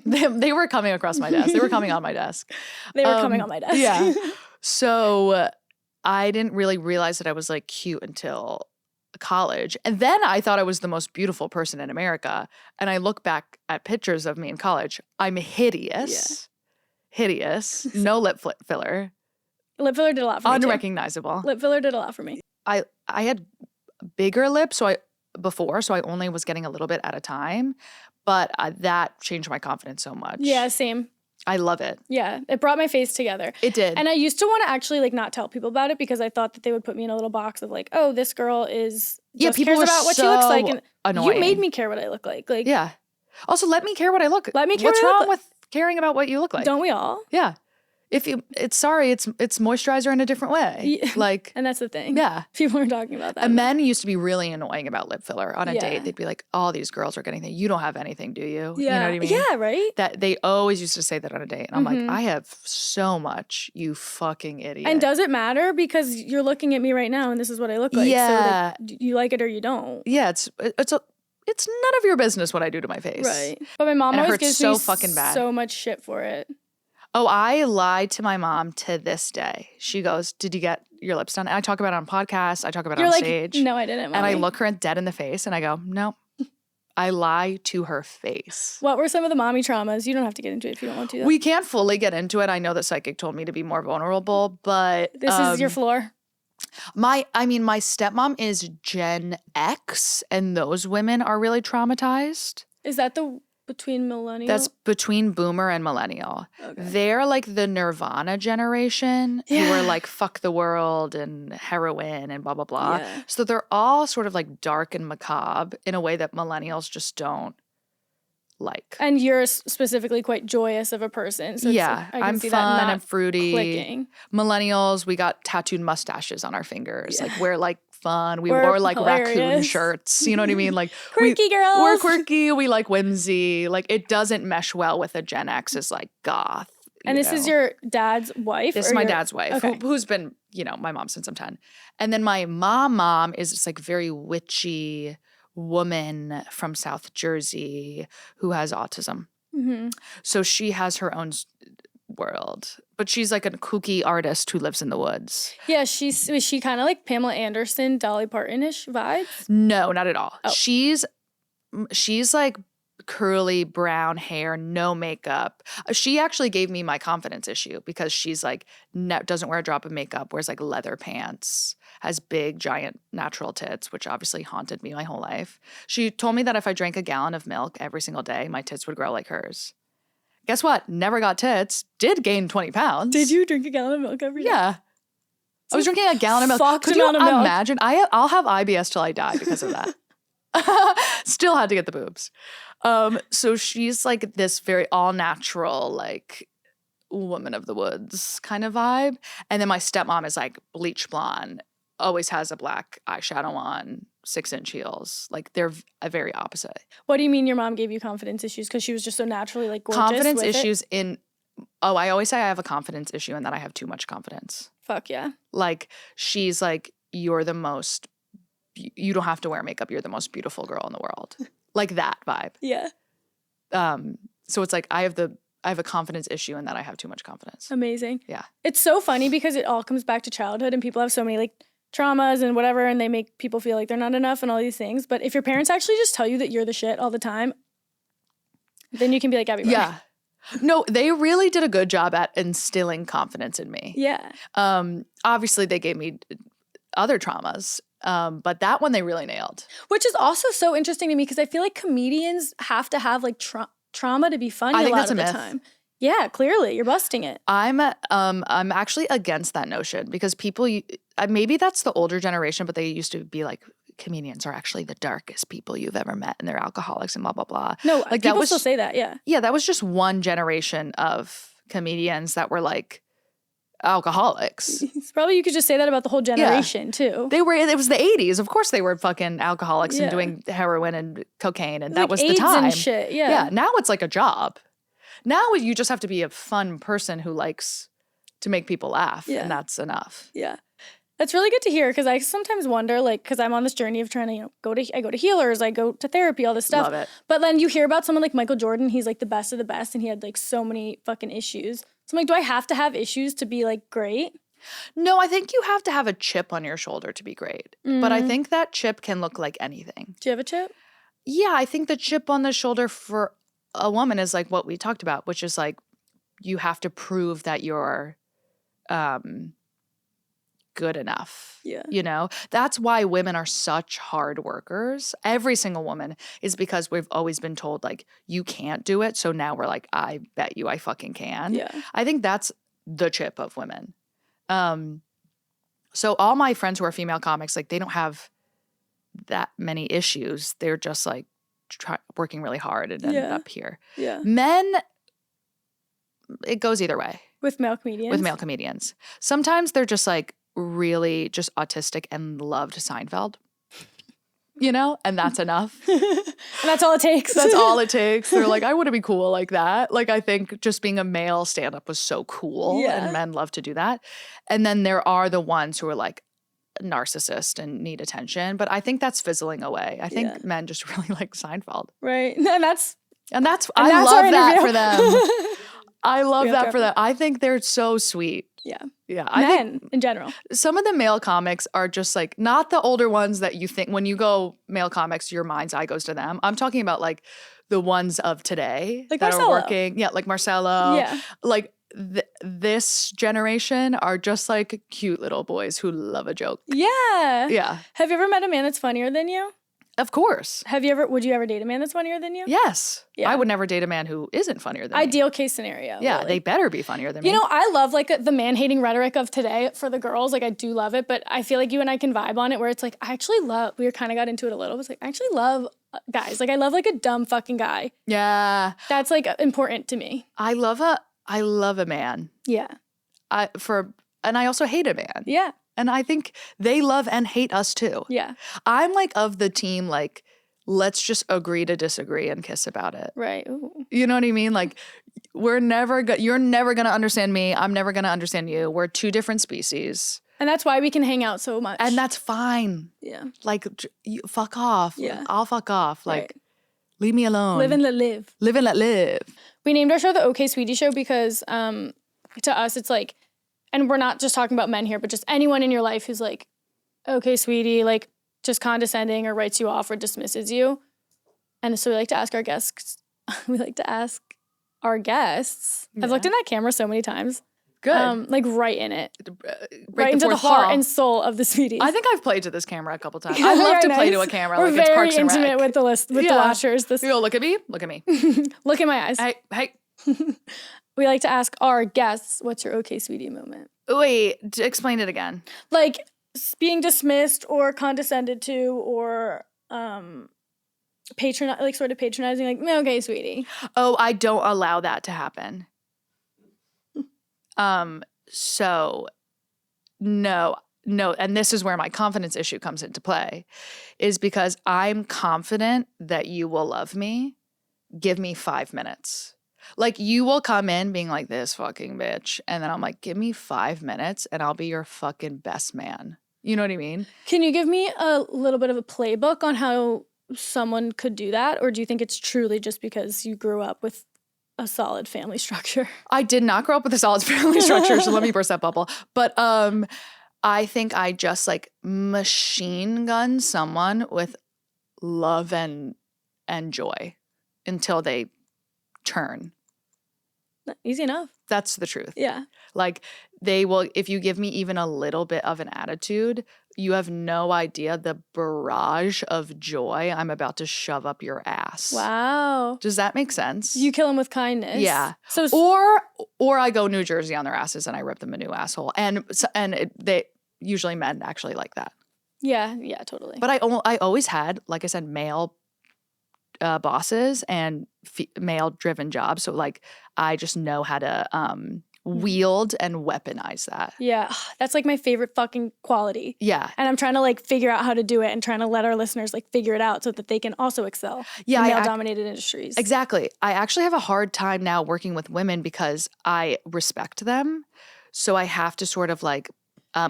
They were coming across my desk. They were coming on my desk. They were coming on my desk. Yeah. So I didn't really realize that I was like cute until college. And then I thought I was the most beautiful person in America. And I look back at pictures of me in college. I'm hideous. Hideous. No lip filler. Lip filler did a lot for me too. Unrecognizable. Lip filler did a lot for me. I had bigger lips so I only was getting a little bit at a time. But that changed my confidence so much. Yeah, same. I love it. Yeah, it brought my face together. It did. And I used to want to actually like not tell people about it because I thought that they would put me in a little box of like, oh, this girl is just people cares were about what she looks like. And annoying. you made me care what I look like. Like, yeah. Also, let me care what I look like. Let me care What's what I wrong look with caring about what you look like? Don't we all? Yeah. It's moisturizer in a different way. Yeah. Like, and that's the thing. yeah. People are talking about that. And men used to be really annoying about lip filler on a Yeah. date. They'd be like, all these girls are getting that. You don't have anything, do you? Yeah. You know what I mean? Yeah, right? That they always used to say that on a date. And I'm like, I have so much, you fucking idiot. And does it matter? Because you're looking at me right now and this is what I look like. Yeah. So like, you like it or you don't. Yeah, it's none of your business what I do to my face. Right. But my mom And it always hurts gives so me fucking bad. so much shit for it. Oh, I lie to my mom to this day. She goes, did you get your lips done? And I talk about it on podcasts. I talk about it You're on like, stage. no, I didn't, Mommy. And I look her dead in the face and I go, no. I lie to her face. What were some of the mommy traumas? You don't have to get into it if you don't want to. Though. We can't fully get into it. I know that Psychic told me to be more vulnerable, but This is your floor. My stepmom is Gen X, and those women are really traumatized. Is that between millennial? That's between boomer and millennial. Okay. They're like the Nirvana generation who were like, fuck the world and heroin and blah, blah, blah. Yeah. So they're all sort of like dark and macabre in a way that millennials just don't like. And you're specifically quite joyous of a person. So yeah, I can I'm see fun, that I'm fruity. clicking. Millennials, we got tattooed mustaches on our fingers. Yeah. Like we're like fun. We We're wore like raccoon hilarious. shirts. You know what I mean? Like Quirky girls. We're quirky. We like whimsy. Like it doesn't mesh well with a Gen X's like goth. And this is your dad's wife? This is my dad's wife, Okay. who's been, my mom since I'm 10. And then my mom is this like very witchy woman from South Jersey who has autism. Mm-hmm. So she has her own world, but she's like a kooky artist who lives in the woods. Yeah, was she kind of like Pamela Anderson, Dolly Parton-ish vibes? No, not at all. Oh. She's like curly brown hair, no makeup. She actually gave me my confidence issue because she's like doesn't wear a drop of makeup, wears like leather pants, has big giant natural tits, which obviously haunted me my whole life. She told me that if I drank a gallon of milk every single day, my tits would grow like hers. Guess what? Never got tits. Did gain 20 pounds. Did you drink a gallon of milk every day? Yeah. I was drinking a gallon of milk. Fucked Could you amount of milk. imagine? I'll have IBS till I die because of that. Still had to get the boobs. So she's like this very all natural, like woman of the woods kind of vibe. And then my stepmom is like bleach blonde, always has a black eyeshadow on, 6-inch heels. Like they're a very opposite. What do you mean your mom gave you confidence issues? Because she was just so naturally like gorgeous. Confidence with issues it? I always say I have a confidence issue and that I have too much confidence. Fuck yeah. Like she's like, you don't have to wear makeup. You're the most beautiful girl in the world. Like that vibe. Yeah. So it's like I have a confidence issue in that I have too much confidence. Amazing. Yeah. It's so funny because it all comes back to childhood and people have so many like traumas and whatever and they make people feel like they're not enough and all these things. But if your parents actually just tell you that you're the shit all the time, then you can be like Gabby Bryan. Yeah. No, they really did a good job at instilling confidence in me. Yeah. Obviously they gave me other traumas. But that one they really nailed. Which is also so interesting to me because I feel like comedians have to have like trauma to be funny I think a lot that's of a the myth. time. Yeah, clearly you're busting it. I'm actually against that notion because people maybe that's the older generation, but they used to be like comedians are actually the darkest people you've ever met and they're alcoholics and blah blah blah. No, like people still say that. Yeah. Yeah, that was just one generation of comedians that were like alcoholics. Probably you could just say that about the whole generation too. It was the 80s. Of course they were fucking alcoholics and Yeah. doing heroin and cocaine and Like that was AIDS the time. and shit. Yeah. Yeah, now it's like a job. Now you just have to be a fun person who likes to make people laugh Yeah. and that's enough. Yeah. That's really good to hear because I sometimes wonder, like, because I'm on this journey of trying to, I go to healers, I go to therapy, all this stuff. Love it. But then you hear about someone like Michael Jordan, he's like the best of the best and he had like so many fucking issues. So I'm like, do I have to have issues to be like great? No, I think you have to have a chip on your shoulder to be great. But I think that chip can look like anything. Do you have a chip? Yeah, I think the chip on the shoulder for a woman is like what we talked about, which is like you have to prove that you're good enough. Yeah. You know, that's why women are such hard workers. Every single woman is because we've always been told like you can't do it. So now we're like, I bet you I fucking can. Yeah. I think that's the chip of women. So all my friends who are female comics, like they don't have that many issues. They're just like working really hard and ended up here. Yeah. Men, it goes either way. With male comedians? With male comedians. Sometimes they're just like really just autistic and loved Seinfeld, you know, and that's enough. And that's all it takes. That's all it takes. They're like, I want to be cool like that. Like, I think just being a male stand-up was so cool and men love to do that. And then there are the ones who are like narcissist and need attention. But I think that's fizzling away. I think men just really like Seinfeld. Right. And that's I love that for them. I love that for them. I think they're so sweet. Yeah. Yeah. Men in general. Some of the male comics are just like, not the older ones that you think, when you go male comics, your mind's eye goes to them. I'm talking about like the ones of today like that Marcelo. are working. Yeah. Like Marcelo. Yeah. Like this generation are just like cute little boys who love a joke. Yeah. Yeah. Have you ever met a man that's funnier than you? Of course. Would you ever date a man that's funnier than you? Yes. Yeah. I would never date a man who isn't funnier than me. Ideal case scenario. Yeah, really. they better be funnier than me. You know, I love like the man-hating rhetoric of today for the girls. Like I do love it, but I feel like you and I can vibe on it where it's like, we kind of got into it a little. It's like, I actually love guys. Like I love like a dumb fucking guy. Yeah. That's like important to me. I love a man. Yeah. And I also hate a man. Yeah. And I think they love and hate us too. Yeah. I'm like of the team, like, let's just agree to disagree and kiss about it. Right. Ooh. You know what I mean? Like, you're never going to understand me. I'm never going to understand you. We're two different species. And that's why we can hang out so much. And that's fine. Yeah. Like, you fuck off. Yeah. I'll fuck off. Like, leave me alone. Live and let live. Live and let live. We named our show the OK Sweetie Show because to us it's like, and we're not just talking about men here, but just anyone in your life who's like, okay, sweetie, like just condescending or writes you off or dismisses you. And so we like to ask our guests. I've looked in that camera so many times. Good. Like right in it. Right into the heart and soul of the sweeties. I think I've played to this camera a couple times. I love to play to a camera. We're like very it's Parks and intimate Rec. with the watchers. You go, look at me. Look at me. Look in my eyes. Hey. We like to ask our guests, what's your okay, sweetie moment? Wait, explain it again. Like being dismissed or condescended to or patronizing, like, okay, sweetie. Oh, I don't allow that to happen. So no, and this is where my confidence issue comes into play, is because I'm confident that you will love me. Give me 5 minutes. Like, you will come in being like, this fucking bitch. And then I'm like, give me 5 minutes and I'll be your fucking best man. You know what I mean? Can you give me a little bit of a playbook on how someone could do that? Or do you think it's truly just because you grew up with a solid family structure? I did not grow up with a solid family structure, so let me burst that bubble. But I think I just like machine gun someone with love and joy until they turn. Easy enough. That's the truth. Yeah. Like, they will, if you give me even a little bit of an attitude, you have no idea the barrage of joy I'm about to shove up your ass. Wow. Does that make sense? You kill them with kindness. Yeah. So or I go New Jersey on their asses and I rip them a new asshole. They usually men actually like that. Yeah, totally. But I always had, like I said, male bosses and male-driven jobs. So like I just know how to wield and weaponize that. Yeah, that's like my favorite fucking quality. Yeah. And I'm trying to like figure out how to do it and trying to let our listeners like figure it out so that they can also excel in male-dominated industries. Exactly. I actually have a hard time now working with women because I respect them. So I have to sort of like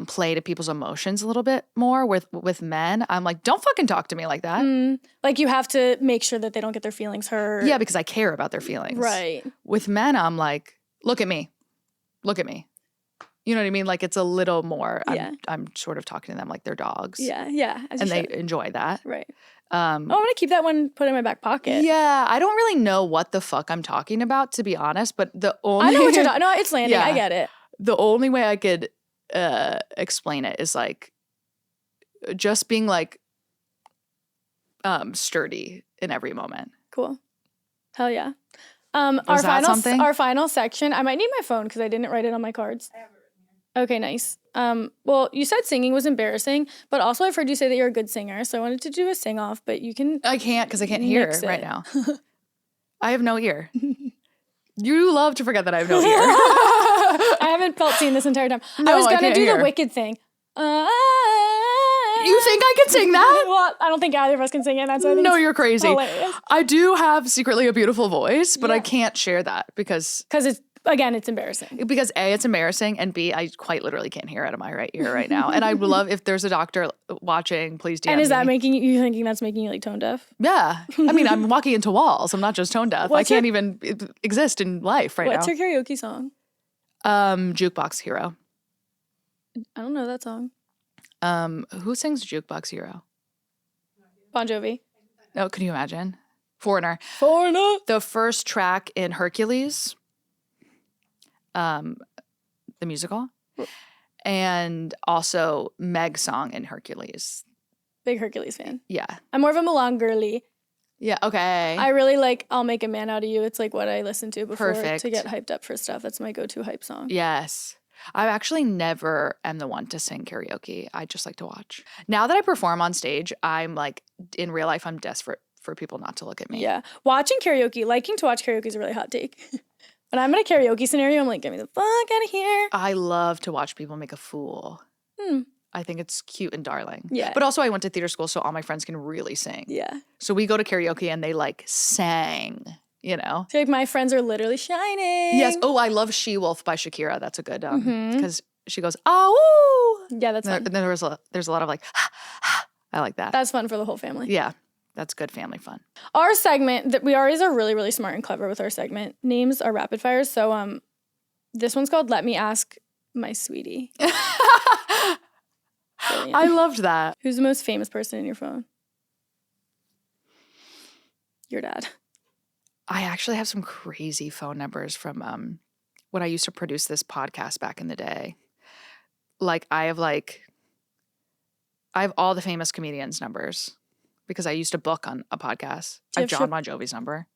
play to people's emotions a little bit more. With men, I'm like, don't fucking talk to me like that. Like you have to make sure that they don't get their feelings hurt. Yeah, because I care about their feelings. Right. With men, I'm like, look at me. Look at me. You know what I mean? Like it's a little more. Yeah. I'm sort of talking to them like they're dogs. Yeah, yeah. And they enjoy that. Right. I'm gonna keep that one put in my back pocket. Yeah, I don't really know what the fuck I'm talking about, to be honest. But the only I know what you're talking. No, it's landing. I get it. The only way I could explain it is like just being like sturdy in every moment. Cool. Hell yeah. Was that something? Our final section. I might need my phone because I didn't write it on my cards. I have it written here. Okay, nice. Well, you said singing was embarrassing, but also I've heard you say that you're a good singer, so I wanted to do a sing off, but you can. I can't because I can't hear right now. I have no ear. You love to forget that I have no ear. I haven't felt seen this entire time. No, I was gonna do hear. the Wicked thing. You think I can sing that? Well, I don't think either of us can sing it. That's why I think No, you're crazy. hilarious. I do have secretly a beautiful voice, but I can't share that because it's embarrassing. Because A, it's embarrassing, and B, I quite literally can't hear out of my right ear right now. And I would love if there's a doctor watching, please DM me. And is that making you thinking that's making you like tone deaf? Yeah. I mean, I'm walking into walls. I'm not just tone deaf. I can't even exist in life right now. What's your karaoke song? Jukebox Hero. I don't know that song. Who sings Jukebox Hero? Bon Jovi. Oh, can you imagine? Foreigner. The first track in Hercules, the musical, and also Meg's song in Hercules. Big Hercules fan. Yeah. I'm more of a Milan girly. Yeah, okay. I really like I'll Make a Man Out of You. It's like what I listen to before Perfect. to get hyped up for stuff. That's my go-to hype song. Yes. I actually never am the one to sing karaoke. I just like to watch. Now that I perform on stage, I'm like, in real life, I'm desperate for people not to look at me. Yeah. Liking to watch karaoke is a really hot take. When I'm in a karaoke scenario, I'm like, get me the fuck out of here. I love to watch people make a fool. I think it's cute and darling. Yeah. But also I went to theater school, so all my friends can really sing. Yeah. So we go to karaoke and they like sang, you know? I feel like my friends are literally shining. Yes. Oh, I love She-Wolf by Shakira. That's a good, because she goes, oh, yeah, that's fun. And then there's a lot of like, I like that. That's fun for the whole family. Yeah. That's good family fun. Our segment, that we always are really, really smart and clever with our segment. Names are rapid fires. So this one's called Let Me Ask My Sweetie. I loved that. Who's the most famous person in your phone? Your dad. I actually have some crazy phone numbers from when I used to produce this podcast back in the day. Like I have all the famous comedians' numbers because I used to book on a podcast. I have John Bon Jovi's number.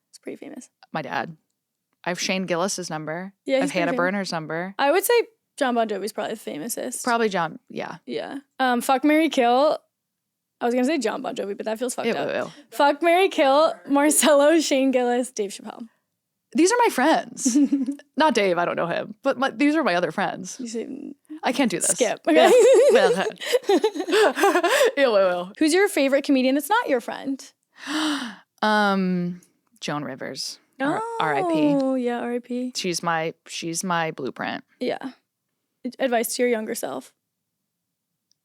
It's pretty famous. My dad. I have Shane Gillis's number. Yeah, I have Hannah Berner's number. I would say John Bon Jovi's probably the famousest. Probably John, yeah. Yeah. Fuck, marry, kill. I was going to say John Bon Jovi, but that feels fucked up. Ew. Fuck, marry, kill. Marcello, Shane Gillis, Dave Chappelle. These are my friends. Not Dave, I don't know him. But these are my other friends. You say, I can't do this. skip. Okay. Ew. Who's your favorite comedian that's not your friend? Joan Rivers. Oh, R.I.P. yeah, R.I.P. She's my blueprint. Yeah. Advice to your younger self.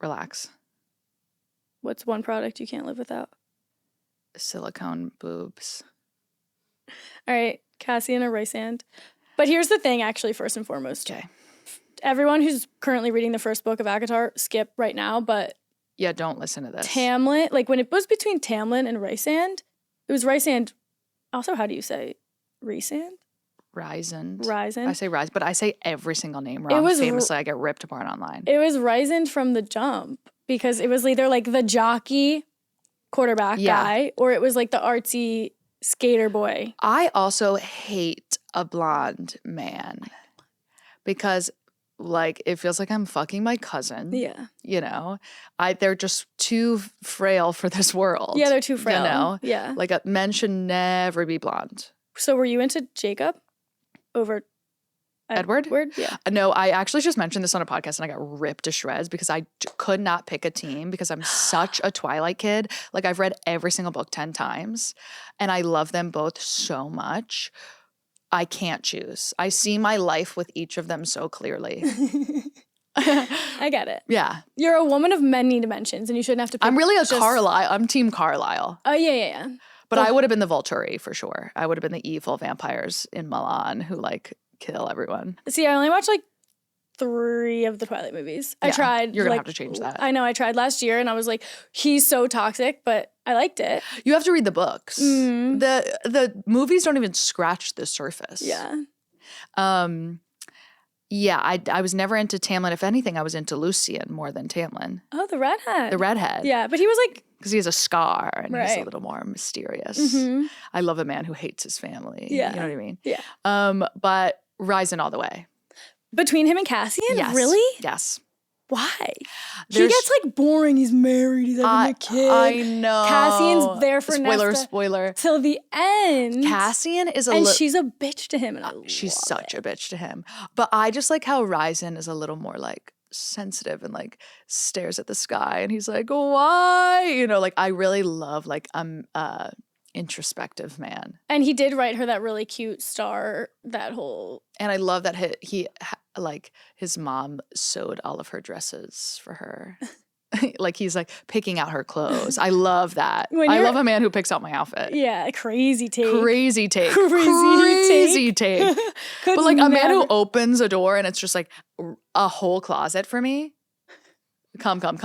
Relax. What's one product you can't live without? Silicone boobs. All right, Cassian or Rysand. But here's the thing, actually, first and foremost. Okay. Everyone who's currently reading the first book of Avatar, skip right now, but... Yeah, don't listen to this. Tamlin, like when it was between Tamlin and Rysand, it was Rysand. Also, how do you say Rysand? Rysand. I say Rise, but I say every single name wrong. Famously, I get ripped apart online. It was Rysand from The Jump because it was either like the jockey quarterback guy or it was like the artsy skater boy. I also hate a blonde man because like it feels like I'm fucking my cousin. Yeah. You know, they're just too frail for this world. Yeah, they're too frail. You know? Yeah. Like men should never be blonde. So were you into Jacob over Edward? Yeah. No, I actually just mentioned this on a podcast and I got ripped to shreds because I could not pick a team because I'm such a Twilight kid. Like I've read every single book 10 times and I love them both so much. I can't choose. I see my life with each of them so clearly. I get it. Yeah. You're a woman of many dimensions and you shouldn't have to pick I'm really Carlisle. I'm team Carlisle. Oh, yeah. But I would have been the Volturi for sure. I would have been the evil vampires in Milan who like kill everyone. See, I only watched like 3 of the Twilight movies. I Yeah, tried. you're gonna have to change that. I know. I tried last year, and I was like, he's so toxic, but I liked it. You have to read the books. The movies don't even scratch the surface. Yeah. Yeah, I was never into Tamlin. If anything, I was into Lucian more than Tamlin. Oh, the redhead. The redhead. Yeah, but he was like, because he has a scar and he's a Right. little more mysterious. Mhm. I love a man who hates his family. Yeah. You know what I mean? Yeah. But Ryzen all the way. between him and Cassian? Yes. Really? Yes. Why? He There's- gets like boring. He's married. He's having a kid. I know. Cassian's there for spoiler, Nesta spoiler. till the end. Cassian is a and little. she's a bitch to him. And She's such a bitch to him. But I just like how Ryzen is a little more like sensitive and like stares at the sky and he's like, why? You know, like I really love like introspective man. And he did write her that really cute star, that whole. And I love that he like his mom sewed all of her dresses for her. Like he's like picking out her clothes. I love that. I love a man who picks out my outfit. Yeah, crazy take. Crazy take. Crazy take. Could But like a man who never- opens a door and it's just like a whole closet for me. Come. Come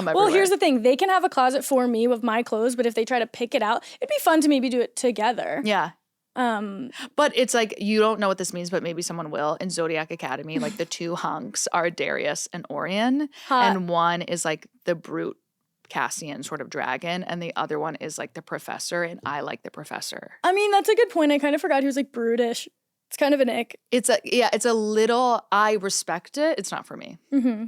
everywhere. Well, here's the thing. They can have a closet for me with my clothes, but if they try to pick it out, it'd be fun to maybe do it together. Yeah. But it's like, you don't know what this means, but maybe someone will. In Zodiac Academy, like the 2 hunks are Darius and Orion. Hot. And one is like the brute Cassian sort of dragon. And the other one is like the professor. And I like the professor. I mean, that's a good point. I kind of forgot he was like brutish. It's kind of an ick. It's a little, I respect it. It's not for me. Mm-hmm.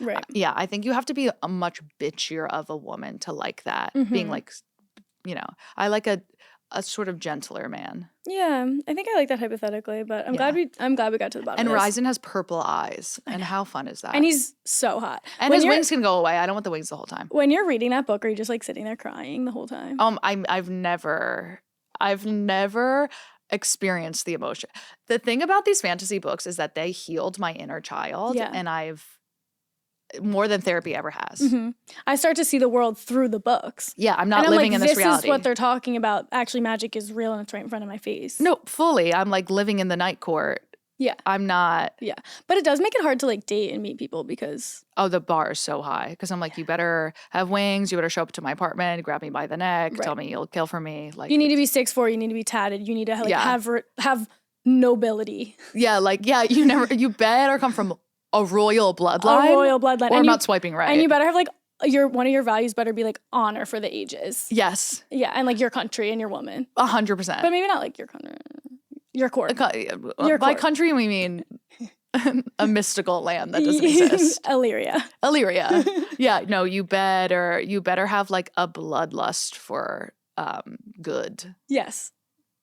Right. Yeah, I think you have to be a much bitchier of a woman to like that. Being like, you know, I like a sort of gentler man. Yeah, I think I like that hypothetically, but I'm glad we got to the bottom And of this. Ryzen has purple eyes. And how fun is that? And he's so hot. And When his you're- wings can go away. I don't want the wings the whole time. When you're reading that book, are you just like sitting there crying the whole time? I've never experienced the emotion. The thing about these fantasy books is that they healed my inner child. Yeah. And I've more than therapy ever has. Mm-hmm. I start to see the world through the books. Yeah, I'm not And I'm living like, in this this reality. is what they're talking about. Actually, magic is real and it's right in front of my face. No, fully. I'm like living in the night court. Yeah. I'm not. Yeah. But it does make it hard to like date and meet people because. Oh, the bar is so high. Because I'm like, you better have wings. You better show up to my apartment, grab me by the neck, Right. tell me you'll kill for me. Like You need to be 6'4", you need to be tatted, you need to like Yeah. have nobility. you better come from a royal bloodline. A royal bloodline. Or And I'm you- not swiping right. And you better have like one of your values better be like honor for the ages. Yes, Yeah, and like your country and your woman. 100%. But maybe not like your country. Your court. Your By court. country, we mean a mystical land that doesn't exist. Illyria. Illyria. Yeah, no, you better have like a bloodlust for good. Yes.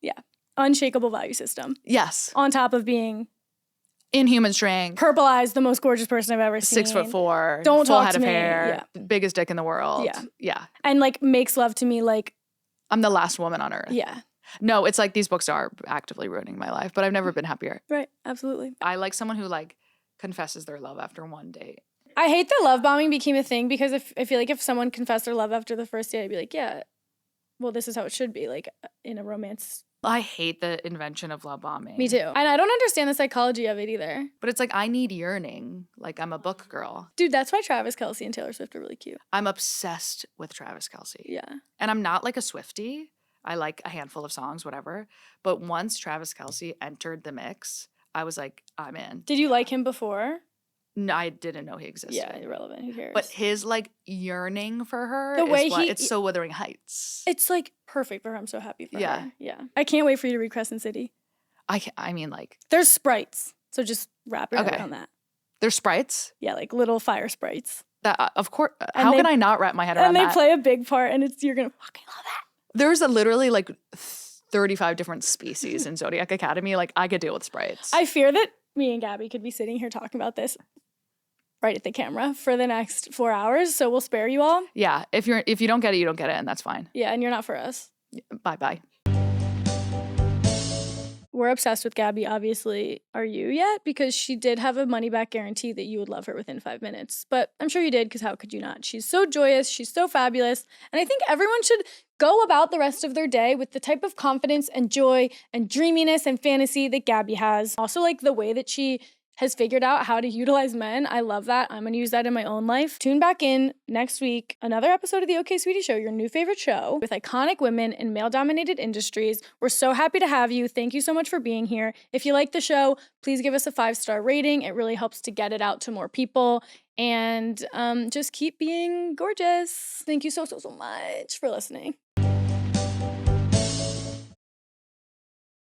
Yeah. Unshakable value system. Yes. On top of being Inhuman strength. purple eyes, the most gorgeous person I've ever seen. 6'4". Don't full talk head to of me. hair. Biggest dick in the world. Yeah. Yeah. And like makes love to me like, I'm the last woman on earth. yeah. No, it's like these books are actively ruining my life, but I've never been happier. Right. Absolutely. I like someone who like confesses their love after one date. I hate that love bombing became a thing because I feel like if someone confessed their love after the first date, I'd be like, yeah, well, this is how it should be, like in a romance. I hate the invention of love bombing. Me too. And I don't understand the psychology of it either. But it's like, I need yearning. Like, I'm a book girl. Dude, that's why Travis Kelce and Taylor Swift are really cute. I'm obsessed with Travis Kelce. Yeah. And I'm not like a Swiftie. I like a handful of songs, whatever. But once Travis Kelce entered the mix, I was like, I'm in. Did you like him before? No, I didn't know he existed. Yeah, irrelevant. Who cares? But his like yearning for her, The way it's so Wuthering Heights. it's like perfect for her. I'm so happy for Yeah. her. Yeah. I can't wait for you to read Crescent City. I mean, like, There's sprites. So just wrap your head Okay. around that. there's sprites. Yeah, like little fire sprites. That of course. And How they- can I not wrap my head around And they that? play a big part and you're gonna fucking love that. There's literally like 35 different species in Zodiac Academy. Like, I could deal with sprites. I fear that me and Gabby could be sitting here talking about this right at the camera for the next 4 hours. So we'll spare you all. Yeah, if you don't get it, you don't get it, and that's fine. Yeah, and you're not for us. Bye. We're obsessed with Gabby, obviously. Are you yet? Because she did have a money back guarantee that you would love her within 5 minutes. But I'm sure you did, because how could you not? She's so joyous. She's so fabulous. And I think everyone should go about the rest of their day with the type of confidence and joy and dreaminess and fantasy that Gabby has. Also, like the way that she has figured out how to utilize men. I love that. I'm going to use that in my own life. Tune back in next week. Another episode of the OK Sweetie Show, your new favorite show with iconic women in male-dominated industries. We're so happy to have you. Thank you so much for being here. If you like the show, please give us a 5-star rating. It really helps to get it out to more people. And just keep being gorgeous. Thank you so much for listening.